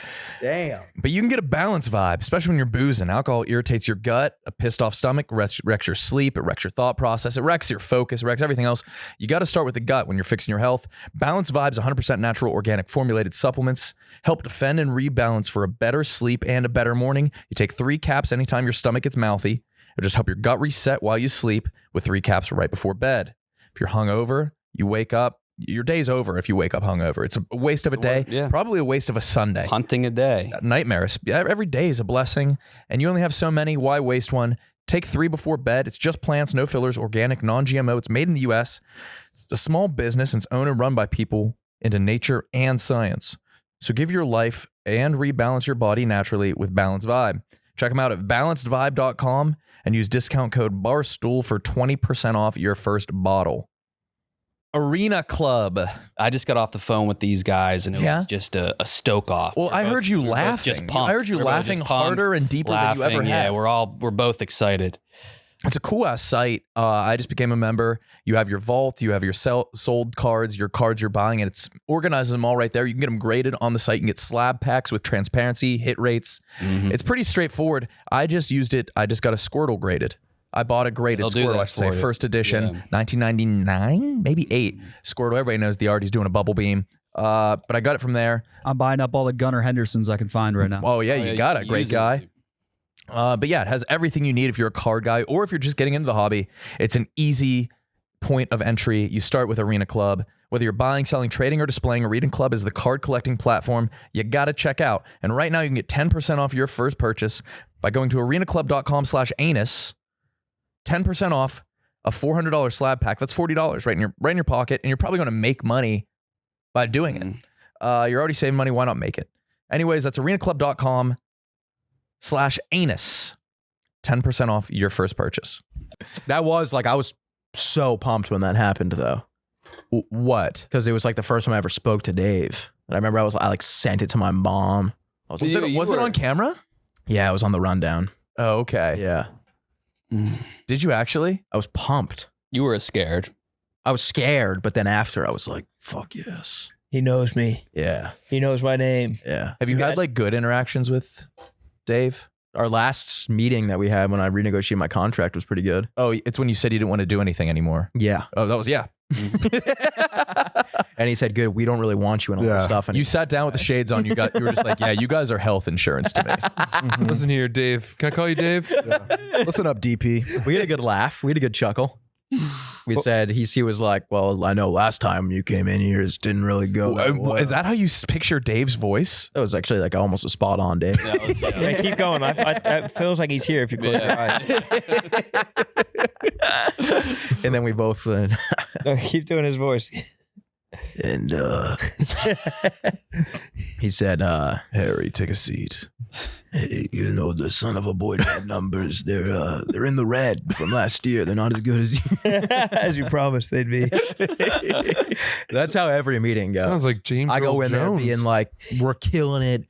S6: Damn.
S4: But you can get a balanced vibe, especially when you're boozing. Alcohol irritates your gut. A pissed off stomach wrecks your sleep. It wrecks your thought process. It wrecks your focus. It wrecks everything else. You got to start with the gut when you're fixing your health. Balanced Vibes 100% natural, organic formulated supplements help defend and rebalance for a better sleep and a better morning. You take 3 caps anytime your stomach gets mouthy. It'll just help your gut reset while you sleep with 3 caps right before bed. If you're hungover, you wake up. Your day's over if you wake up hungover. It's a waste of a day.
S3: Yeah.
S4: Probably a waste of a Sunday.
S3: Hunting a day.
S4: Nightmares. Every day is a blessing, and you only have so many. Why waste one? Take 3 before bed. It's just plants, no fillers, organic, non-GMO. It's made in the U.S. It's a small business, and it's owned and run by people into nature and science. So give your life and rebalance your body naturally with Balanced Vibe. Check them out at balancedvibe.com and use discount code BARSTOOL for 20% off your first bottle. Arena Club.
S3: I just got off the phone with these guys, and it
S4: Yeah?
S3: was just a stoke off.
S4: Well, I heard you laughing.
S3: Just pumped.
S4: I heard you
S3: We're both
S4: laughing
S3: just pumped,
S4: harder and deeper than you ever
S3: laughing. Yeah,
S4: have.
S3: we're both excited.
S4: It's a cool ass site. I just became a member. You have your vault, you have your sold cards, your cards you're buying, and it's organizes them all right there. You can get them graded on the site. You can get slab packs with transparency, hit rates. It's pretty straightforward. I just used it. I just got a Squirtle graded. I bought a graded
S3: They'll do
S4: Squirtle,
S3: that
S4: I should say.
S3: for you.
S4: First edition,
S3: Yeah.
S4: 1999, maybe 8. Squirtle, everybody knows the art. He's doing a bubble beam. But I got it from there.
S8: I'm buying up all the Gunnar Hendersons I can find right now.
S4: Oh, yeah, you got it. Great
S3: use it.
S4: guy. But yeah, it has everything you need if you're a card guy or if you're just getting into the hobby. It's an easy point of entry. You start with Arena Club. Whether you're buying, selling, trading, or displaying, Arena Club is the card collecting platform you got to check out. And right now you can get 10% off your first purchase by going to arenaclub.com/anus. 10% off a $400 slab pack. That's $40 right in your pocket, and you're probably going to make money by doing it. You're already saving money. Why not make it? Anyways, that's arenaclub.com/anus. 10% off your first purchase.
S6: That was like I was so pumped when that happened though,
S4: What?
S6: because it was like the first time I ever spoke to Dave. And I remember I like sent it to my mom. I was like,
S4: Was it on camera?
S6: yeah, it was on the rundown.
S4: Oh, okay.
S6: Yeah,
S4: Did you actually?
S6: I was pumped.
S3: You were scared.
S6: I was scared, but then after I was like, fuck yes.
S5: He knows me.
S6: Yeah,
S5: He knows my name.
S6: yeah.
S4: Have you
S5: You
S4: had
S5: guys-
S4: like good interactions with Dave?
S6: Our last meeting that we had when I renegotiated my contract was pretty good.
S4: Oh, it's when you said you didn't want to do anything anymore.
S6: Yeah.
S4: Oh, that was, yeah.
S6: And he said, good, we don't really want you in all this stuff anymore.
S4: You sat down with the shades on. You were just like, yeah, you guys are health insurance to me.
S2: Listen here, Dave. Can I call you Dave?
S7: Listen up, DP.
S6: We had a good laugh. We had a good chuckle. We said, he was like, well, I know last time you came in here, it didn't really go that well.
S4: Is that how you picture Dave's voice?
S6: That was actually like almost a spot on, Dave.
S5: Yeah, keep going. It feels like he's here if you close your eyes.
S6: And then we both
S5: No, keep doing his voice.
S6: and he said,
S4: Harry, take a seat.
S6: hey, you know, the son of a boy dad numbers, they're in the red from last year. They're not as good as you.
S5: As you promised they'd be.
S6: That's how every meeting goes.
S2: Sounds like James
S6: I go
S2: Earl
S6: in there
S2: Jones.
S6: being like, we're killing it.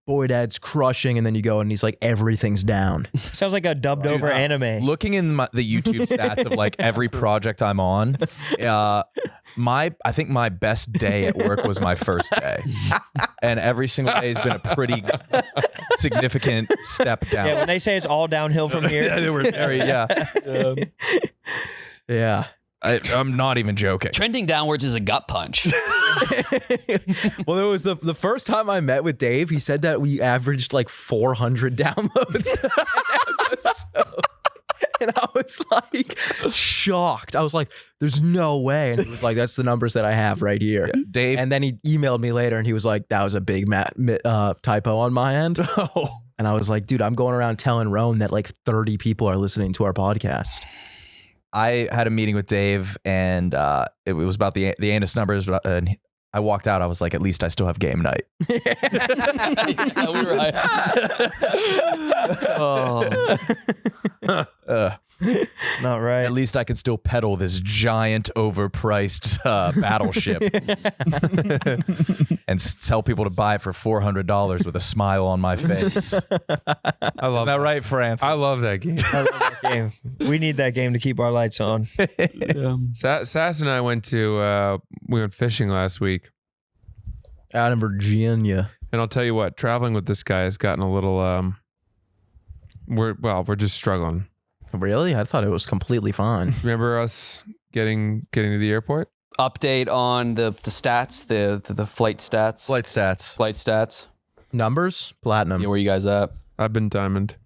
S6: Boy dad's crushing. And then you go and he's like, everything's down.
S5: Sounds like a dubbed over anime.
S4: Looking in the YouTube stats of like every project I'm on, I think my best day at work was my first day, and every single day has been a pretty significant step down.
S5: Yeah, when they say it's all downhill from here.
S4: They were very,
S6: Yeah.
S4: I'm not even joking.
S3: Trending downwards is a gut punch.
S6: Well, it was the first time I met with Dave. He said that we averaged like 400 downloads. And I was like shocked. I was like, there's no way. And he was like, that's the numbers that I have right here.
S4: Yeah, Dave.
S6: And then he emailed me later and he was like, that was a big typo on my end.
S4: Oh.
S6: And I was like, dude, I'm going around telling Rone that like 30 people are listening to our podcast.
S4: I had a meeting with Dave, and it was about the anus numbers. But I walked out. I was like, at least I still have game night.
S3: Yeah, we were.
S5: Not right.
S4: At least I can still pedal this giant, overpriced battleship, and tell people to buy it for $400 with a smile on my face.
S2: I love
S4: Is that right, Francis?
S2: I love that game.
S5: I love that game. We need that game to keep our lights on.
S2: Sass and I went fishing last week,
S6: Out in Virginia.
S2: and I'll tell you what, traveling with this guy has gotten a little. We're just struggling.
S6: Really? I thought it was completely fine.
S2: Remember us getting to the airport?
S3: Update on the stats, the flight stats.
S4: Flight stats.
S6: Numbers? Platinum.
S3: Yeah, where you guys at?
S2: I've been diamond.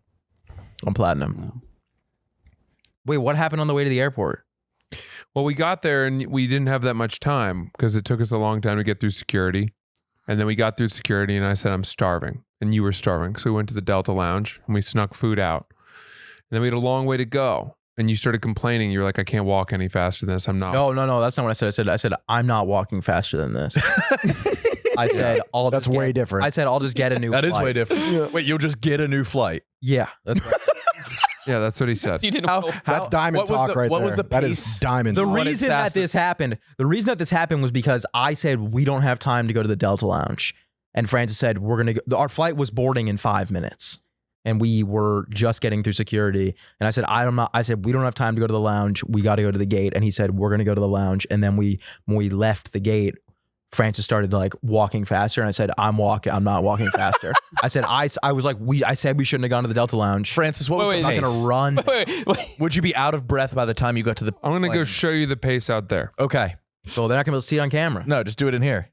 S6: I'm platinum. Wait, what happened on the way to the airport?
S2: Well, we got there and we didn't have that much time because it took us a long time to get through security. And then we got through security and I said, I'm starving. And you were starving. So we went to the Delta Lounge and we snuck food out. And then we had a long way to go. And you started complaining. You were like, I can't walk any faster than this. I'm not.
S6: No, that's not what I said. I said, I'm not walking faster than this. I said,
S7: That's way different.
S6: I said, I'll just get a new
S4: That
S6: flight.
S4: is way different. Wait, you'll just get a new flight?
S6: Yeah. That's right.
S2: Yeah, that's what he said.
S3: You didn't.
S7: That's diamond talk right there.
S4: What was the
S7: That
S4: pace?
S7: is diamond
S6: The
S7: talk.
S6: reason that this happened, was because I said, we don't have time to go to the Delta Lounge. And Francis said, we're going to go. Our flight was boarding in 5 minutes. And we were just getting through security. And I said, I said, we don't have time to go to the lounge. We got to go to the gate. And he said, we're going to go to the lounge. And then when we left the gate, Francis started like walking faster. And I said, I'm not walking faster. I said, I was like, I said we shouldn't have gone to the Delta Lounge.
S4: Francis, what was the
S6: I'm not
S4: pace?
S6: going to run.
S3: Wait.
S4: Would you be out of breath by the time you got to the
S2: I'm going to go
S4: plane?
S2: show you the pace out there.
S4: Okay.
S6: So they're not going to be able to see it on camera.
S4: No, just do it in here.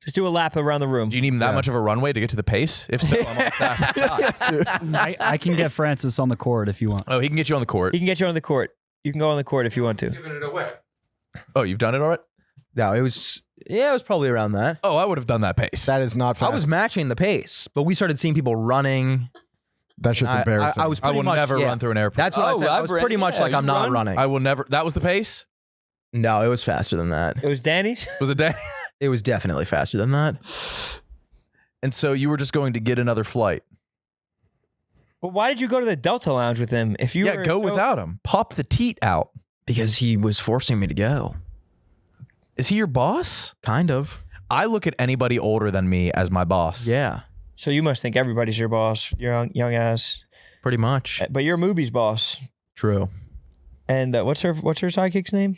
S5: Just do a lap around the room.
S4: Do you need that much of a runway to get to the pace? If so, I'm on Sass's side.
S8: I can get Francis on the court if you want.
S4: Oh, he can get you on the court.
S5: He can get you on the court. You can go on the court if you want to.
S2: Giving it away.
S4: Oh, you've done it already?
S6: No, it was probably around that.
S4: Oh, I would have done that pace.
S7: That is not fast.
S6: I was matching the pace, but we started seeing people running.
S7: That shit's embarrassing.
S6: I was
S4: I
S6: pretty
S4: will
S6: much,
S4: never
S6: yeah.
S4: run through an airport.
S6: That's what I said. I was pretty much like, I'm not running.
S4: I will never. That was the pace?
S6: No, it was faster than that.
S5: It was Danny's.
S4: Was it day?
S6: It was definitely faster than that.
S4: And so you were just going to get another flight?
S5: Well, why did you go to the Delta Lounge with him? If you were
S4: Go without him. Pop the teat out.
S6: Because he was forcing me to go.
S4: Is he your boss?
S6: Kind of.
S4: I look at anybody older than me as my boss.
S6: Yeah,
S5: So you must think everybody's your boss. You're young ass.
S6: pretty much.
S5: But you're Mooby's boss.
S6: True.
S5: And what's her sidekick's name?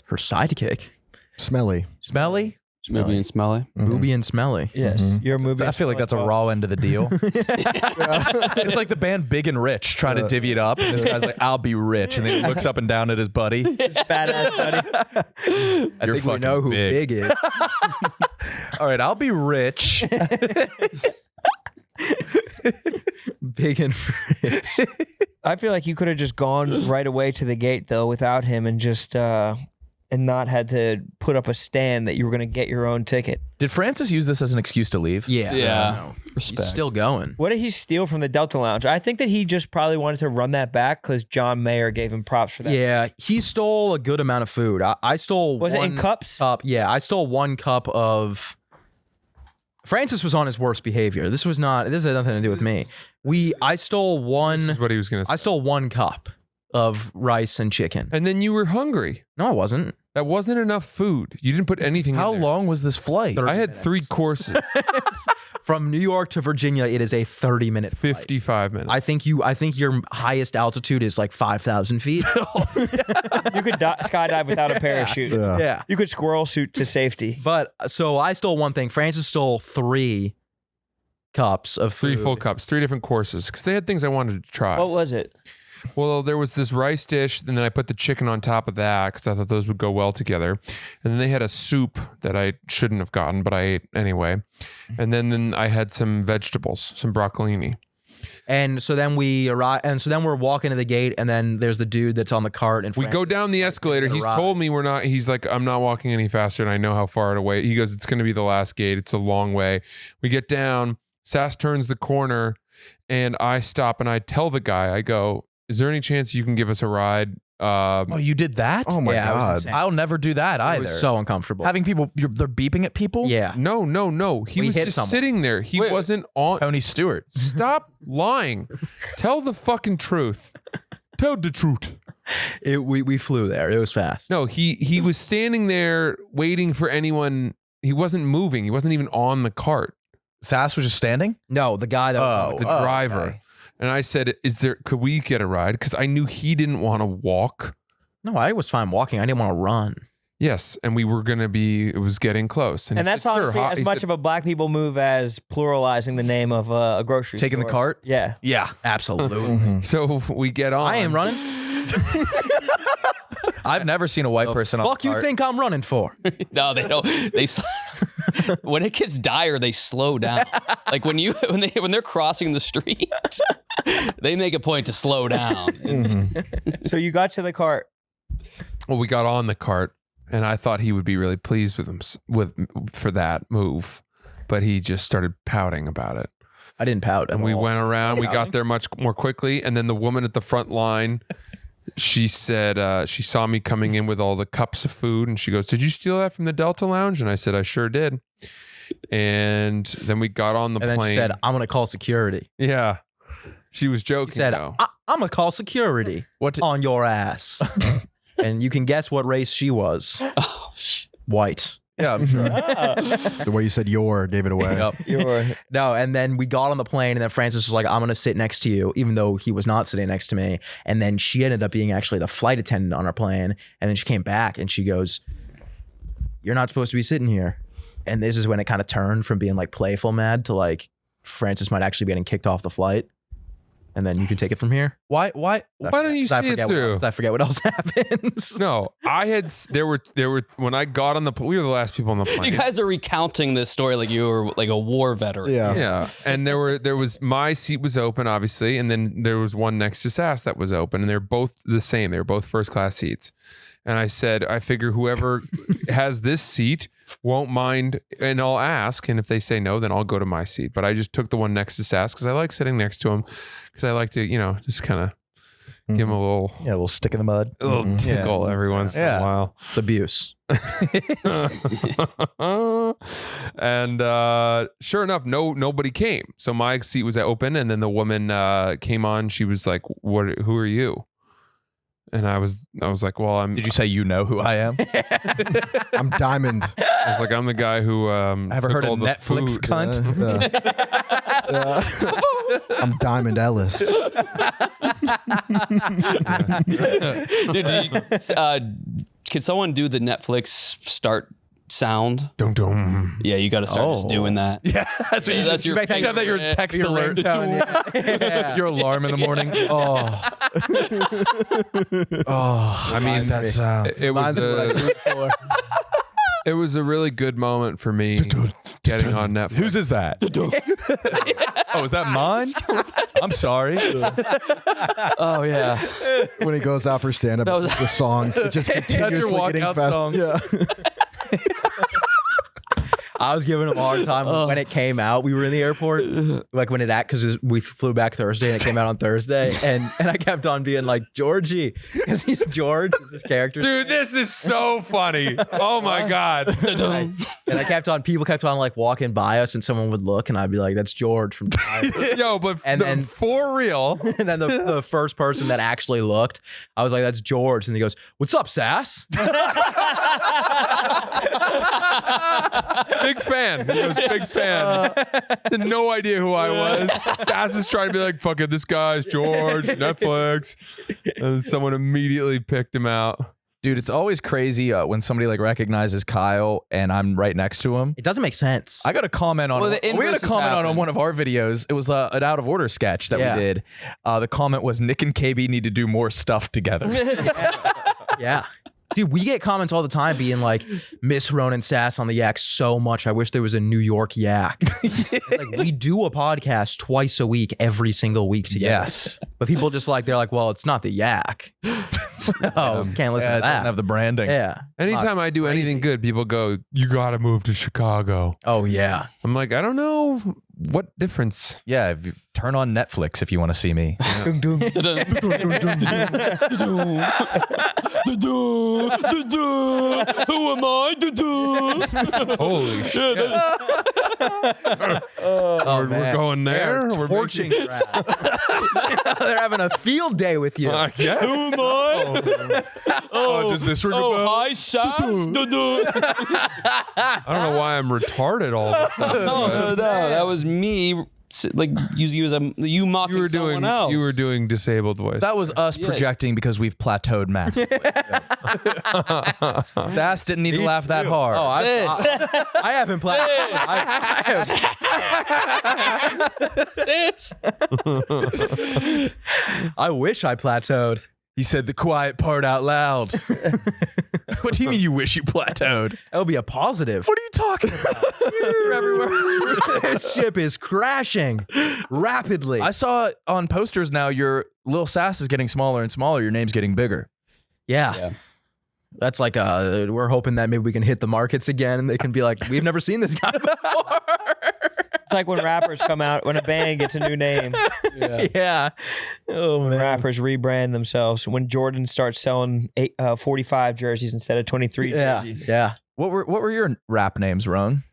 S6: Her sidekick.
S7: Smelly.
S4: Smelly?
S3: Movie and smelly.
S6: Booby and smelly.
S5: Yes, you're a movie.
S4: I feel like that's a raw end of the deal. It's like the band Big and Rich trying to divvy it up. And this guy's like, I'll be rich. And then he looks up and down at his buddy.
S5: badass buddy.
S6: I think we know who big is.
S4: All right, I'll be rich.
S6: Big and rich.
S5: I feel like you could have just gone right away to the gate though without him and just and not had to put up a stand that you were going to get your own ticket.
S4: Did Francis use this as an excuse to leave?
S3: Yeah. Respect.
S6: He's still going.
S5: What did he steal from the Delta Lounge? I think that he just probably wanted to run that back because John Mayer gave him props for that.
S6: Yeah, he stole a good amount of food. I stole
S5: Was it in
S6: one
S5: cups?
S6: cup. Yeah, I stole 1 cup of. Francis was on his worst behavior. This had nothing to do with me. I stole one.
S2: This is what he was going to say.
S6: I stole 1 cup of rice and chicken.
S2: And then you were hungry.
S6: No, I wasn't.
S2: That wasn't enough food. You didn't put anything
S4: How
S2: in there.
S4: long was this flight?
S2: I had 3 courses.
S6: From New York to Virginia, it is a 30-minute flight.
S2: 55 minutes.
S6: I think your highest altitude is like 5,000 feet.
S5: You could skydive without a parachute.
S6: Yeah.
S5: You could squirrel suit to safety.
S6: But so I stole one thing. Francis stole 3 cups of food.
S2: 3 full cups, 3 different courses, because they had things I wanted to try.
S5: What was it?
S2: Well, there was this rice dish, and then I put the chicken on top of that because I thought those would go well together. And then they had a soup that I shouldn't have gotten, but I ate anyway. And then I had some vegetables, some broccolini.
S6: And so then we arrive, and so then we're walking to the gate, and then there's the dude that's on the cart. And
S2: We go down the escalator. He's told me we're not. He's like, I'm not walking any faster, and I know how far away. He goes, it's going to be the last gate. It's a long way. We get down. Sass turns the corner, and I stop, and I tell the guy, I go, is there any chance you can give us a ride?
S4: Oh, you did that?
S7: Oh my
S6: Yeah, it was
S7: God.
S6: insane.
S4: I'll never do that
S6: It
S4: either.
S6: was so uncomfortable.
S4: Having people, they're beeping at people?
S6: Yeah.
S2: No. He
S6: We
S2: was
S6: hit
S2: just
S6: someone.
S2: sitting there. He wasn't on.
S4: Tony Stewart.
S2: Stop lying. Tell the fucking truth. Tell the truth.
S6: We flew there. It was fast.
S2: No, he was standing there waiting for anyone. He wasn't moving. He wasn't even on the cart.
S4: Sass was just standing?
S6: No, the guy that was on
S2: The driver.
S4: okay.
S2: And I said, could we get a ride? Because I knew he didn't want to walk.
S6: No, I was fine walking. I didn't want to run.
S2: Yes. And we were going to it was getting close.
S5: And
S2: he
S5: that's
S2: said, sure,
S5: honestly as much of a black people move as pluralizing the name of a grocery
S4: Taking
S5: store.
S4: the cart?
S5: Yeah.
S4: Yeah.
S6: Absolutely.
S2: So we get on.
S6: I am running.
S4: I've never seen a white person on
S6: Fuck
S4: the
S6: you
S4: cart.
S6: think I'm running for?
S3: No, they don't. When it gets dire, they slow down. Like when they're crossing the street, they make a point to slow down.
S5: So you got to the cart.
S2: Well, we got on the cart, and I thought he would be really pleased for that move, but he just started pouting about it.
S6: I didn't pout.
S2: And we went around. We got there much more quickly, and then the woman at the front line, she said she saw me coming in with all the cups of food, and she goes, "Did you steal that from the Delta Lounge?" And I said, "I sure did." And then we got on the
S6: and then
S2: plane.
S6: she said, "I'm gonna call security."
S2: Yeah, she was joking.
S6: She said,
S2: though.
S6: "I'm gonna call security on your ass." And you can guess what race she was. White.
S4: Yeah, I'm sure.
S7: The way you said "your" gave it away.
S4: Yep.
S6: No, and then we got on the plane, and then Francis was like, "I'm gonna sit next to you," even though he was not sitting next to me. And then she ended up being actually the flight attendant on our plane. And then she came back and she goes, "You're not supposed to be sitting here." And this is when it kind of turned from being like playful mad to like Francis might actually be getting kicked off the flight. And then you can take it from here.
S4: Why
S2: Why don't you see it through?
S6: I forget what else happens.
S2: No, there were when I got on the we were the last people on the plane.
S3: You guys are recounting this story like you were like a war veteran.
S2: Yeah. And there was my seat was open, obviously, and then there was one next to Sass that was open, and they're both the same. They were both first class seats. And I said, I figure whoever has this seat won't mind, and I'll ask, and if they say no, then I'll go to my seat. But I just took the one next to Sass because I like sitting next to him, because I like to, just kind of give him a
S4: little stick in the mud,
S2: a little tickle every once in a while.
S6: It's abuse.
S2: And sure enough, nobody came. So my seat was open, and then the woman came on. She was like, who are you? And I was like, well,
S4: Did you say you know who I am?
S7: I'm Diamond.
S2: I was like, I'm the guy who
S4: Ever heard of Netflix
S2: food.
S4: cunt?
S7: I'm Diamond Ellis.
S3: Dude, can someone do the Netflix start sound.
S2: Dum dum.
S3: Yeah, you got to start just doing that.
S4: Yeah, that's what you
S3: That's
S4: should
S3: your
S4: you should have that your
S3: favorite.
S4: text
S6: Your
S4: alert.
S6: ringtone, yeah.
S4: Your alarm in the morning. Oh,
S2: I mean,
S7: That sound.
S2: it was it was a really good moment for me getting on Netflix.
S4: whose is that? Oh, is that mine? I'm sorry.
S3: Oh yeah.
S7: When he goes out for stand up,
S3: was-
S7: the song it just continuously getting
S4: walkout
S7: fast.
S4: song.
S7: Yeah.
S6: I was giving him a hard time when it came out. We were in the airport, like when it because we flew back Thursday and it came out on Thursday, and I kept on being like Georgie, because he's George, is his character.
S2: Dude, this is so funny. Oh my God.
S6: And I kept on, people kept on like walking by us, and someone would look, and I'd be like, "That's George from."
S2: Yo, but
S6: And then-
S2: for real.
S6: And then the first person that actually looked, I was like, "That's George," and he goes, "What's up, Sass?"
S2: Big fan. He was big fan. Had no idea who I was. Sass is trying to be like, fuck it, this guy's George, Netflix. And someone immediately picked him out.
S4: Dude, it's always crazy when somebody like recognizes Kyle and I'm right next to him.
S6: It doesn't make sense.
S4: I got to comment on.
S3: Well, the
S4: we got
S3: inverse
S4: to
S3: has
S4: comment on
S3: happened.
S4: one of our videos. It was an out of order sketch that
S6: Yeah.
S4: we did. The comment was Nick and KB need to do more stuff together.
S6: Yeah. Dude, we get comments all the time being like, "Miss Rone and Sass on the Yak so much. I wish there was a New York Yak." Like, we do a podcast twice a week, every single week together.
S4: Yes.
S6: But people just like, they're like, "Well, it's not the Yak." So can't listen
S4: Yeah,
S6: to
S4: it doesn't
S6: that.
S4: have the branding.
S6: Yeah.
S2: Anytime I do anything good, people go, you got to move to Chicago.
S6: Oh, yeah.
S2: I'm like, I don't know what difference.
S4: Yeah, if you turn on Netflix if you want to see me.
S3: Who am I?
S2: Holy shit.
S6: Oh,
S2: We're going there?
S6: They're
S2: We're
S6: torching
S2: making-
S6: grass. They're having a field day with you.
S2: I guess.
S3: Who am I?
S2: Oh, does this ring a bell?
S3: hi, Sass.
S2: I don't know why I'm retarded all of a sudden.
S3: No,
S2: but
S3: that was me. Like you mocking
S2: you were
S3: someone
S2: doing
S3: else.
S2: you were doing disabled voice.
S4: That was us projecting because we've plateaued massively. Sass didn't need to laugh that hard.
S6: Oh, I haven't played.
S3: Sis.
S6: I wish I plateaued.
S4: He said the quiet part out loud. What do you mean you wish you plateaued?
S6: That would be a positive.
S4: What are you talking about? You're everywhere.
S6: This ship is crashing rapidly.
S4: I saw on posters now your Lil Sass is getting smaller and smaller. Your name's getting bigger.
S6: yeah. That's like we're hoping that maybe we can hit the markets again, and they can be like, "We've never seen this guy before."
S5: It's like when rappers come out, when a band gets a new name,
S6: Yeah. Oh
S5: when
S6: man.
S5: rappers rebrand themselves. When Jordan starts selling 45 jerseys instead of 23
S6: Yeah.
S5: jerseys.
S6: Yeah.
S4: What were your rap names, Rone?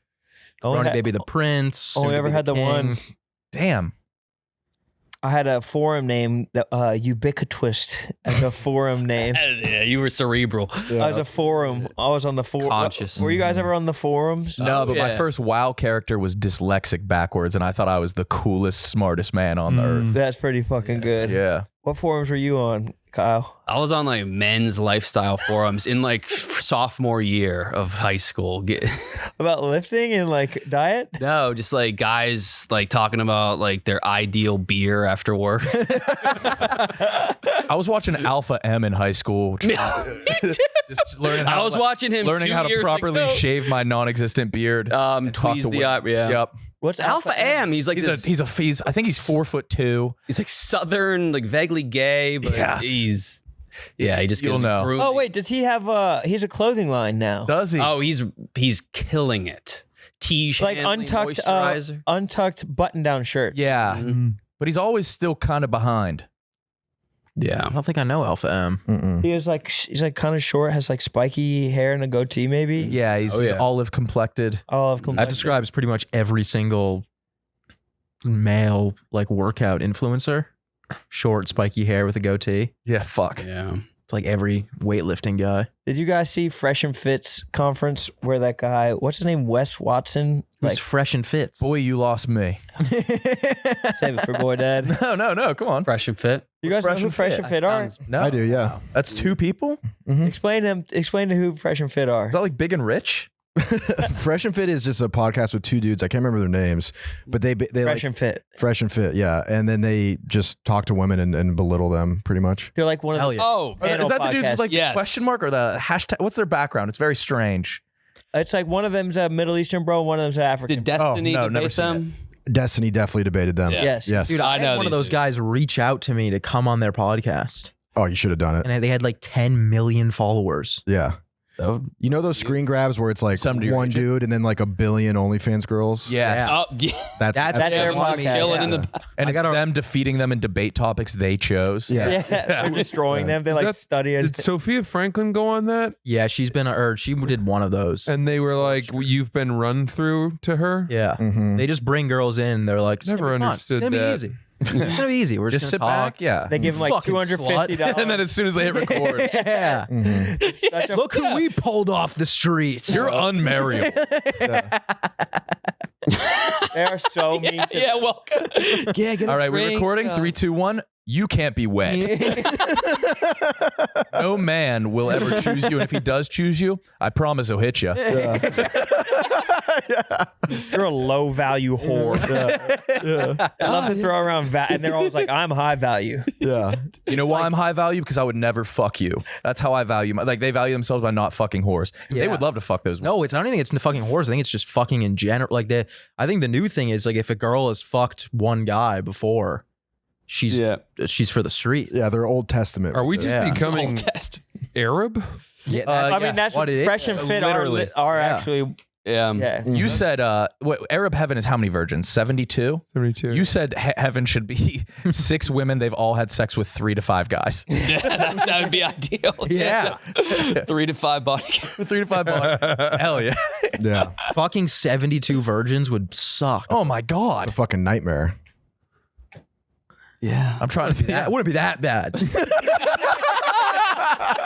S6: Ronnie Baby the Prince.
S5: Only
S6: soon to
S5: ever
S6: be
S5: had the
S6: king.
S5: one.
S4: Damn.
S5: I had a forum name, Ubiquitous, as a forum name.
S3: Yeah, you were cerebral.
S5: I was a forum. I was on the forum.
S3: Conscious.
S5: Were you guys ever on the forums?
S4: No, but my
S3: yeah.
S4: first WoW character was dyslexic backwards, and I thought I was the coolest, smartest man on the earth.
S5: That's pretty fucking good.
S4: Yeah.
S5: What forums were you on, Kyle?
S3: I was on like men's lifestyle forums in like sophomore year of high school.
S5: About lifting and like diet?
S3: No, just like guys like talking about like their ideal beer after work.
S4: I was watching Alpha M in high school. Just learning how
S3: I was watching him
S4: learning
S3: 2
S4: how to
S3: years
S4: properly
S3: ago.
S4: shave my non-existent beard. and talk
S3: Tweeze
S4: to
S3: the
S4: women.
S3: eye. Yeah.
S4: Yep.
S5: What's
S3: Alpha M. He's like
S4: He's
S3: this,
S4: I think he's 4'2".
S3: he's like southern, like vaguely gay, but
S4: Yeah.
S3: he just
S4: You'll
S3: gives
S4: know.
S3: grooming.
S5: Oh wait, does he have he's a clothing line now?
S4: Does he?
S3: Oh, he's killing it. T-shirt,
S5: Like untucked button-down shirts.
S4: yeah. But he's always still kind of behind.
S3: Yeah.
S6: I don't think I know Alpha M.
S5: He's like kind of short, has like spiky hair and a goatee maybe.
S4: Yeah, he's
S3: yeah.
S4: olive complected.
S5: All of
S6: That
S5: complexion.
S6: describes pretty much every single male like workout influencer. Short, spiky hair with a goatee.
S4: Yeah, fuck.
S3: Yeah.
S6: It's like every weightlifting guy.
S5: Did you guys see Fresh and Fit's conference where that guy, what's his name, Wes Watson?
S6: Who's
S5: Like,
S6: fresh and fits.
S4: Boy, you lost me.
S5: save it for boy dad.
S4: No, come on.
S3: Fresh and fit.
S5: You guys know
S4: Fresh
S5: who
S4: and
S5: Fresh
S4: Fit?
S5: and Fit are?
S4: No,
S7: I do, yeah.
S4: That's two people?
S5: Explain to who Fresh and Fit are.
S4: Is that like Big and Rich?
S7: Fresh and Fit is just a podcast with two dudes. I can't remember their names, but they
S5: Fresh and Fit.
S7: Fresh and Fit, yeah. And then they just talk to women and belittle them pretty much.
S5: They're like one of the
S3: Oh,
S5: panel
S4: Is that the dudes with like
S3: Yes.
S4: the question mark or the hashtag? What's their background? It's very strange.
S5: It's like one of them's a Middle Eastern bro, one of them's an African.
S3: did Destiny
S4: no, never
S3: debate
S4: seen
S3: them?
S7: Destiny definitely debated them.
S3: Yeah.
S5: Yes.
S7: Yes.
S6: Dude, I
S3: I know
S6: had one of
S3: these
S6: those
S3: dudes.
S6: guys reach out to me to come on their podcast,
S7: Oh, you should have done it.
S6: and they had like 10 million followers.
S7: Yeah. You know those screen grabs where it's like
S4: Some to your
S7: one
S4: agent?
S7: dude and then like a billion OnlyFans girls?
S4: Yes.
S3: Oh, yeah.
S6: That's
S5: their
S6: funny.
S5: podcast.
S3: Chilling
S5: Yeah.
S3: in the.
S4: And
S6: I
S4: it's
S6: gotta-
S4: them defeating them in debate topics they chose.
S7: Yeah.
S5: They're destroying them. They
S2: Is
S5: like
S2: that-
S5: study it.
S2: Did Sophia Franklin go on that?
S6: Yeah, she did one of those.
S2: And they were like, "You've been run through to her."
S6: Yeah,
S7: Mhm.
S6: they just bring girls in. And they're like, it's
S2: Never
S6: gonna be fun.
S2: understood
S6: It's gonna
S2: that.
S6: be easy. It's gonna be easy. We're
S4: Just
S6: just,
S4: sit
S6: gonna talk.
S4: back. Yeah.
S5: They give them like
S6: Fucking
S5: $250.
S4: And then as soon as they hit record,
S6: Yeah.
S5: Such a-
S6: Look who we pulled off the streets.
S4: you're unmarriable.
S5: They are so mean to
S3: Yeah, welcome. Yeah, get a
S4: All right, we're
S3: drink.
S4: recording. 3, 2, 1. You can't be wet. No man will ever choose you. And if he does choose you, I promise he'll hit you.
S5: You're a low value whore. They love to throw around and they're always like, I'm high value.
S7: Yeah.
S4: You know why I'm high value? Because I would never fuck you. That's how I value like they value themselves by not fucking whores. They
S6: Yeah.
S4: would love to fuck those.
S6: No, it's not anything. It's the fucking horse. I think it's just fucking in general. Like I think the new thing is like if a girl has fucked one guy before, she's for the street.
S7: Yeah, they're Old Testament.
S2: Are we just
S6: Yeah.
S2: becoming
S3: Test.
S2: Arab?
S6: Yeah,
S5: I mean, that's
S6: what it is.
S5: Fresh and Fit
S4: Literally.
S5: are
S6: Yeah.
S5: actually,
S3: Yeah.
S5: yeah.
S4: You said what Arab heaven is how many virgins? 72?
S2: 72.
S4: You said heaven should be 6 women. They've all had sex with 3 to 5 guys.
S3: Yeah, that would be ideal.
S6: Yeah.
S3: 3 to 5 body.
S4: 3 to 5 bars. Hell yeah.
S7: Yeah.
S6: Fucking 72 virgins would suck.
S4: Oh my God.
S7: A fucking nightmare.
S3: Yeah.
S4: I'm trying to think.
S6: That wouldn't be that bad.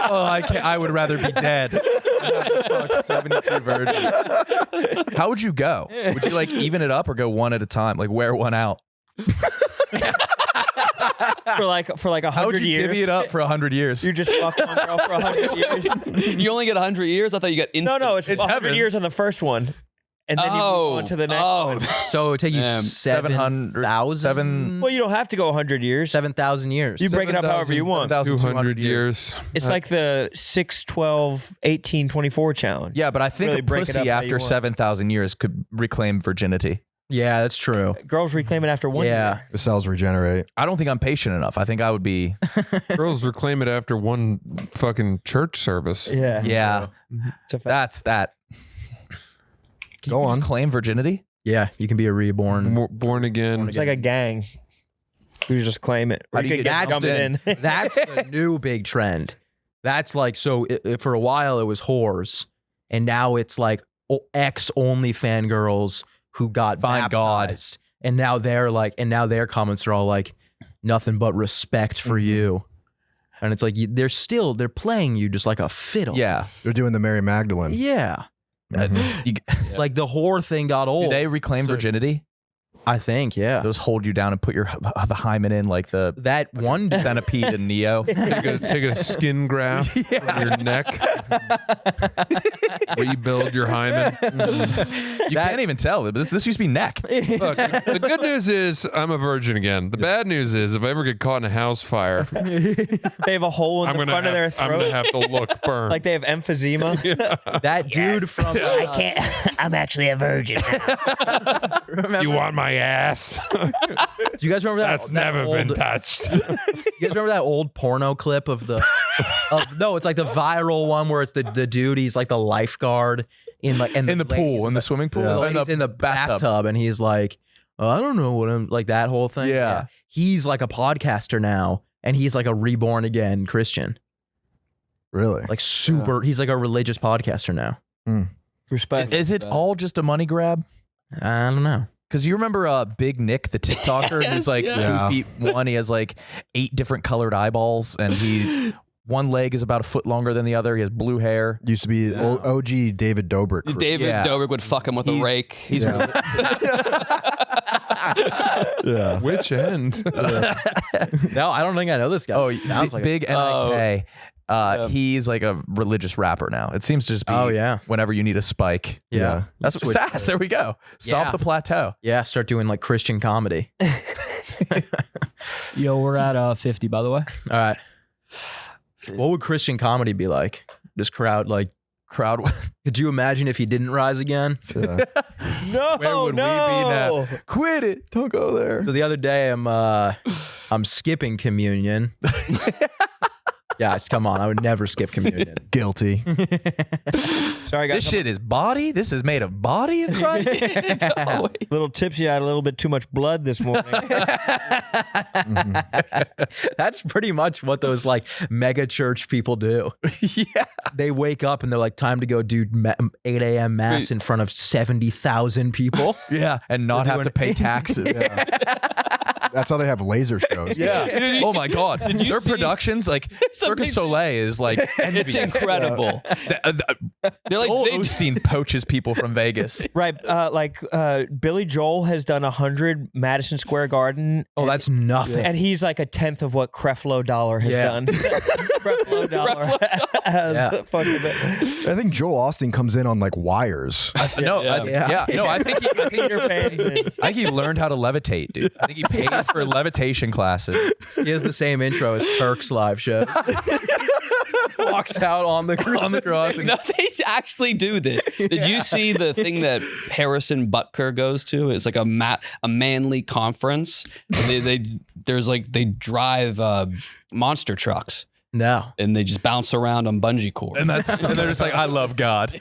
S4: Oh, I can't. I would rather be dead. Fuck, 72 virgins. How would you go? Would you like even it up or go one at a time? Like wear one out?
S5: for like
S4: How would
S5: 100
S4: you
S5: years.
S4: divvy it up for 100 years?
S5: You just fuck one girl for 100 years.
S3: You only get 100 years? I thought you got infinite.
S5: No, it's 100
S4: heaven.
S5: years on the first one. And then you move on to the next one.
S6: So it would take you
S4: 700
S6: 7,000
S5: Well, you don't have to go 100 years.
S6: 7,000 years.
S5: You break it up however you want.
S2: 200 years.
S5: It's like the 6, 12, 18, 24 challenge.
S4: Yeah, but I think
S5: Really
S4: a
S5: break it up
S4: pussy
S5: how you
S4: after
S5: want.
S4: 7,000 years could reclaim virginity.
S6: Yeah, that's true.
S5: Girls reclaim it after 1
S6: Yeah.
S5: year.
S7: The cells regenerate.
S4: I don't think I'm patient enough. I think I would be.
S2: Girls reclaim it after one fucking church service.
S5: Yeah.
S4: Yeah,
S5: It's a fact.
S4: that's that. Can
S7: Go
S4: you
S7: on.
S4: just claim virginity?
S6: Yeah, you can be a reborn.
S2: Born again.
S5: It's like a gang. You just claim it. Or
S4: How do you
S5: could
S4: get
S5: jumped
S4: dumped
S5: in.
S6: That's the new big trend. That's like, so for a while it was whores, and now it's like ex OnlyFans girls who got
S4: Find God.
S6: baptized. And now they're like, and now their comments are all like, nothing but respect for you. And it's like, they're playing you just like a fiddle.
S4: Yeah.
S7: They're doing the Mary Magdalene.
S6: Yeah.
S4: You-
S6: Like the whore thing got
S4: do
S6: old.
S4: they reclaim virginity?
S6: I think, yeah.
S4: Those hold you down and put the hymen in like the
S6: That one
S4: centipede and Neo.
S2: take a skin graft from your neck. Rebuild your hymen.
S4: You can't even tell. This used to be neck.
S2: Look, the good news is I'm a virgin again. The bad news is if I ever get caught in a house fire,
S5: They have a hole in
S2: I'm
S5: the
S2: gonna
S5: front of their
S2: I'm gonna
S5: throat.
S2: have to look burn.
S5: Like they have emphysema.
S6: that dude from
S5: I can't. I'm actually a virgin.
S2: you want my ass?
S6: do you guys remember that?
S2: That's
S6: that
S2: never been
S6: old-
S2: touched.
S6: You guys remember that old porno clip of the no, it's like the viral one where it's the dude, he's like the lifeguard in like
S4: In the pool, in the swimming pool,
S6: he's in the bathtub and he's like, I don't know what I'm like, that whole thing.
S4: Yeah.
S6: He's like a podcaster now and he's like a reborn again Christian.
S7: Really?
S6: Like super he's like a religious podcaster now.
S5: Respect.
S4: Is it all just a money grab?
S6: I don't know.
S4: Because you remember Big Nick, the TikToker, who's like 2'1". He has like 8 different colored eyeballs, and one leg is about a foot longer than the other. He has blue hair.
S7: Used to be OG David Dobrik. crew.
S3: David
S4: Yeah.
S3: Dobrik would fuck him with a rake.
S4: He's
S7: Yeah.
S2: Which end?
S6: No, I don't think I know this guy.
S4: oh,
S6: Sounds like
S4: big NIK. He's like a religious rapper now. It seems to just be whenever you need a spike.
S6: Yeah.
S4: That's what Sass. There we go. Stop the plateau.
S6: Yeah, start doing like Christian comedy.
S8: Yo, we're at 50, by the way.
S6: All right. What would Christian comedy be like? This crowd. Could you imagine if he didn't rise again?
S5: No,
S4: Where would we be now? Quit it. Don't go there.
S6: So the other day I'm skipping communion. Guys, come on. I would never skip communion.
S7: Guilty.
S5: Sorry, guys.
S4: This shit is body? This is made of body of Christ?
S5: A little tipsy. I had a little bit too much blood this morning.
S6: That's pretty much what those like mega church people do.
S4: Yeah.
S6: They wake up and they're like, time to go do 8 a.m. mass in front of 70,000 people.
S4: Yeah. And not have to pay taxes.
S7: That's how they have laser shows.
S4: Yeah. Oh my God. Their productions, like Cirque du Soleil is like
S3: It's incredible.
S4: They're like Osteen poaches people from Vegas.
S5: Right. Billy Joel has done 100 Madison Square Garden.
S6: Oh, that's nothing.
S5: And he's like a tenth of what Creflo Dollar has done. Creflo Dollar has fucking
S7: I think Joel Osteen comes in on like wires.
S4: I think he learned how to levitate, dude. I think he paid for levitation classes.
S6: He has the same intro as Kirk's live show. Walks out on the cross.
S3: No, they actually do this. Did you see the thing that Harrison Butker goes to? It's like a manly conference. They drive monster trucks.
S6: No.
S3: And they just bounce around on bungee cords.
S4: And they're just like, I love God.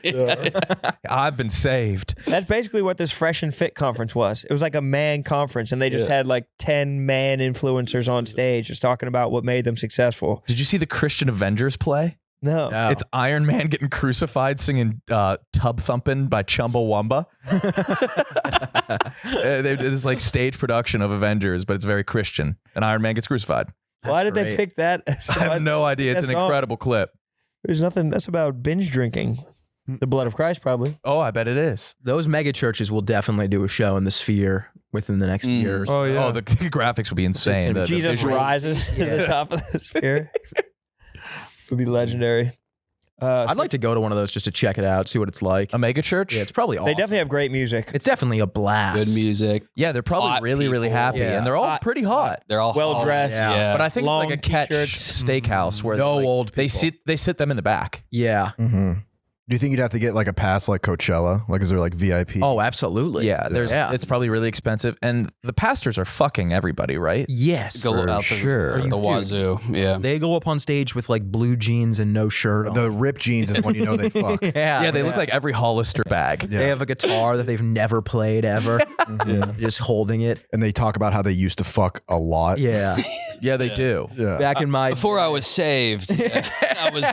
S4: I've been saved.
S5: That's basically what this Fresh and Fit conference was. It was like a man conference, and they just had like 10 man influencers on stage just talking about what made them successful.
S4: Did you see the Christian Avengers play?
S5: No.
S4: It's Iron Man getting crucified singing Tub Thumpin' by Chumbawamba. It's like stage production of Avengers, but it's very Christian. And Iron Man gets crucified.
S5: Why did they pick that?
S4: I have no idea. It's an incredible clip.
S5: There's nothing. That's about binge drinking. The blood of Christ, probably.
S4: Oh, I bet it is.
S6: Those mega churches will definitely do a show in the Sphere within the next years.
S4: Oh, yeah. Oh, the graphics would be insane.
S5: Jesus rises to the top of the Sphere. Would be legendary.
S6: I'd like to go to one of those just to check it out, see what it's like.
S4: A mega church?
S6: Yeah, it's probably awesome.
S5: They definitely have great music.
S6: It's definitely a blast.
S3: Good music.
S4: Yeah, they're probably really happy, and they're all pretty hot.
S3: They're all
S5: well dressed.
S3: Yeah.
S4: But I think
S5: Long
S4: it's like a catch steakhouse where
S6: no old people.
S4: They sit them in the back.
S6: Yeah.
S7: Mm-hmm. Do you think you'd have to get like a pass like Coachella? Like, is there like VIP?
S6: Oh, absolutely.
S4: Yeah, it's probably really expensive, and the pastors are fucking everybody, right?
S6: Yes.
S3: Go out the wazoo. Yeah.
S6: They go up on stage with like blue jeans and no shirt on.
S7: The ripped jeans is when you know they fuck.
S4: Yeah, they look like every Hollister bag.
S6: They have a guitar that they've never played ever. Just holding it.
S7: And they talk about how they used to fuck a lot.
S6: Yeah.
S4: Yeah, they do.
S7: Yeah.
S6: Back in my
S3: Before I was saved, I was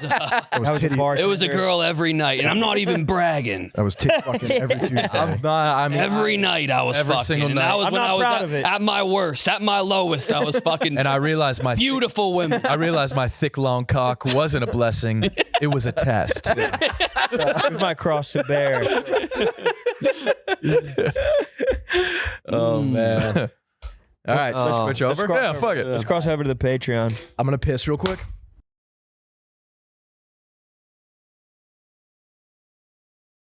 S3: it was a girl every night, and I'm not even bragging.
S7: I was fucking every Tuesday.
S3: Every night I was
S4: every
S3: fucking.
S4: single
S3: and
S4: night.
S3: that was
S5: I'm
S3: when
S5: not
S3: I was
S5: proud of it.
S3: at my worst, at my lowest. I was fucking.
S4: And I realized my
S3: beautiful women.
S4: I realized my thick long cock wasn't a blessing; it was a test.
S5: It was my cross to bear.
S6: Oh man. All right, so let's switch over.
S4: Yeah, fuck it.
S5: Let's cross over to the Patreon.
S6: I'm gonna piss real quick.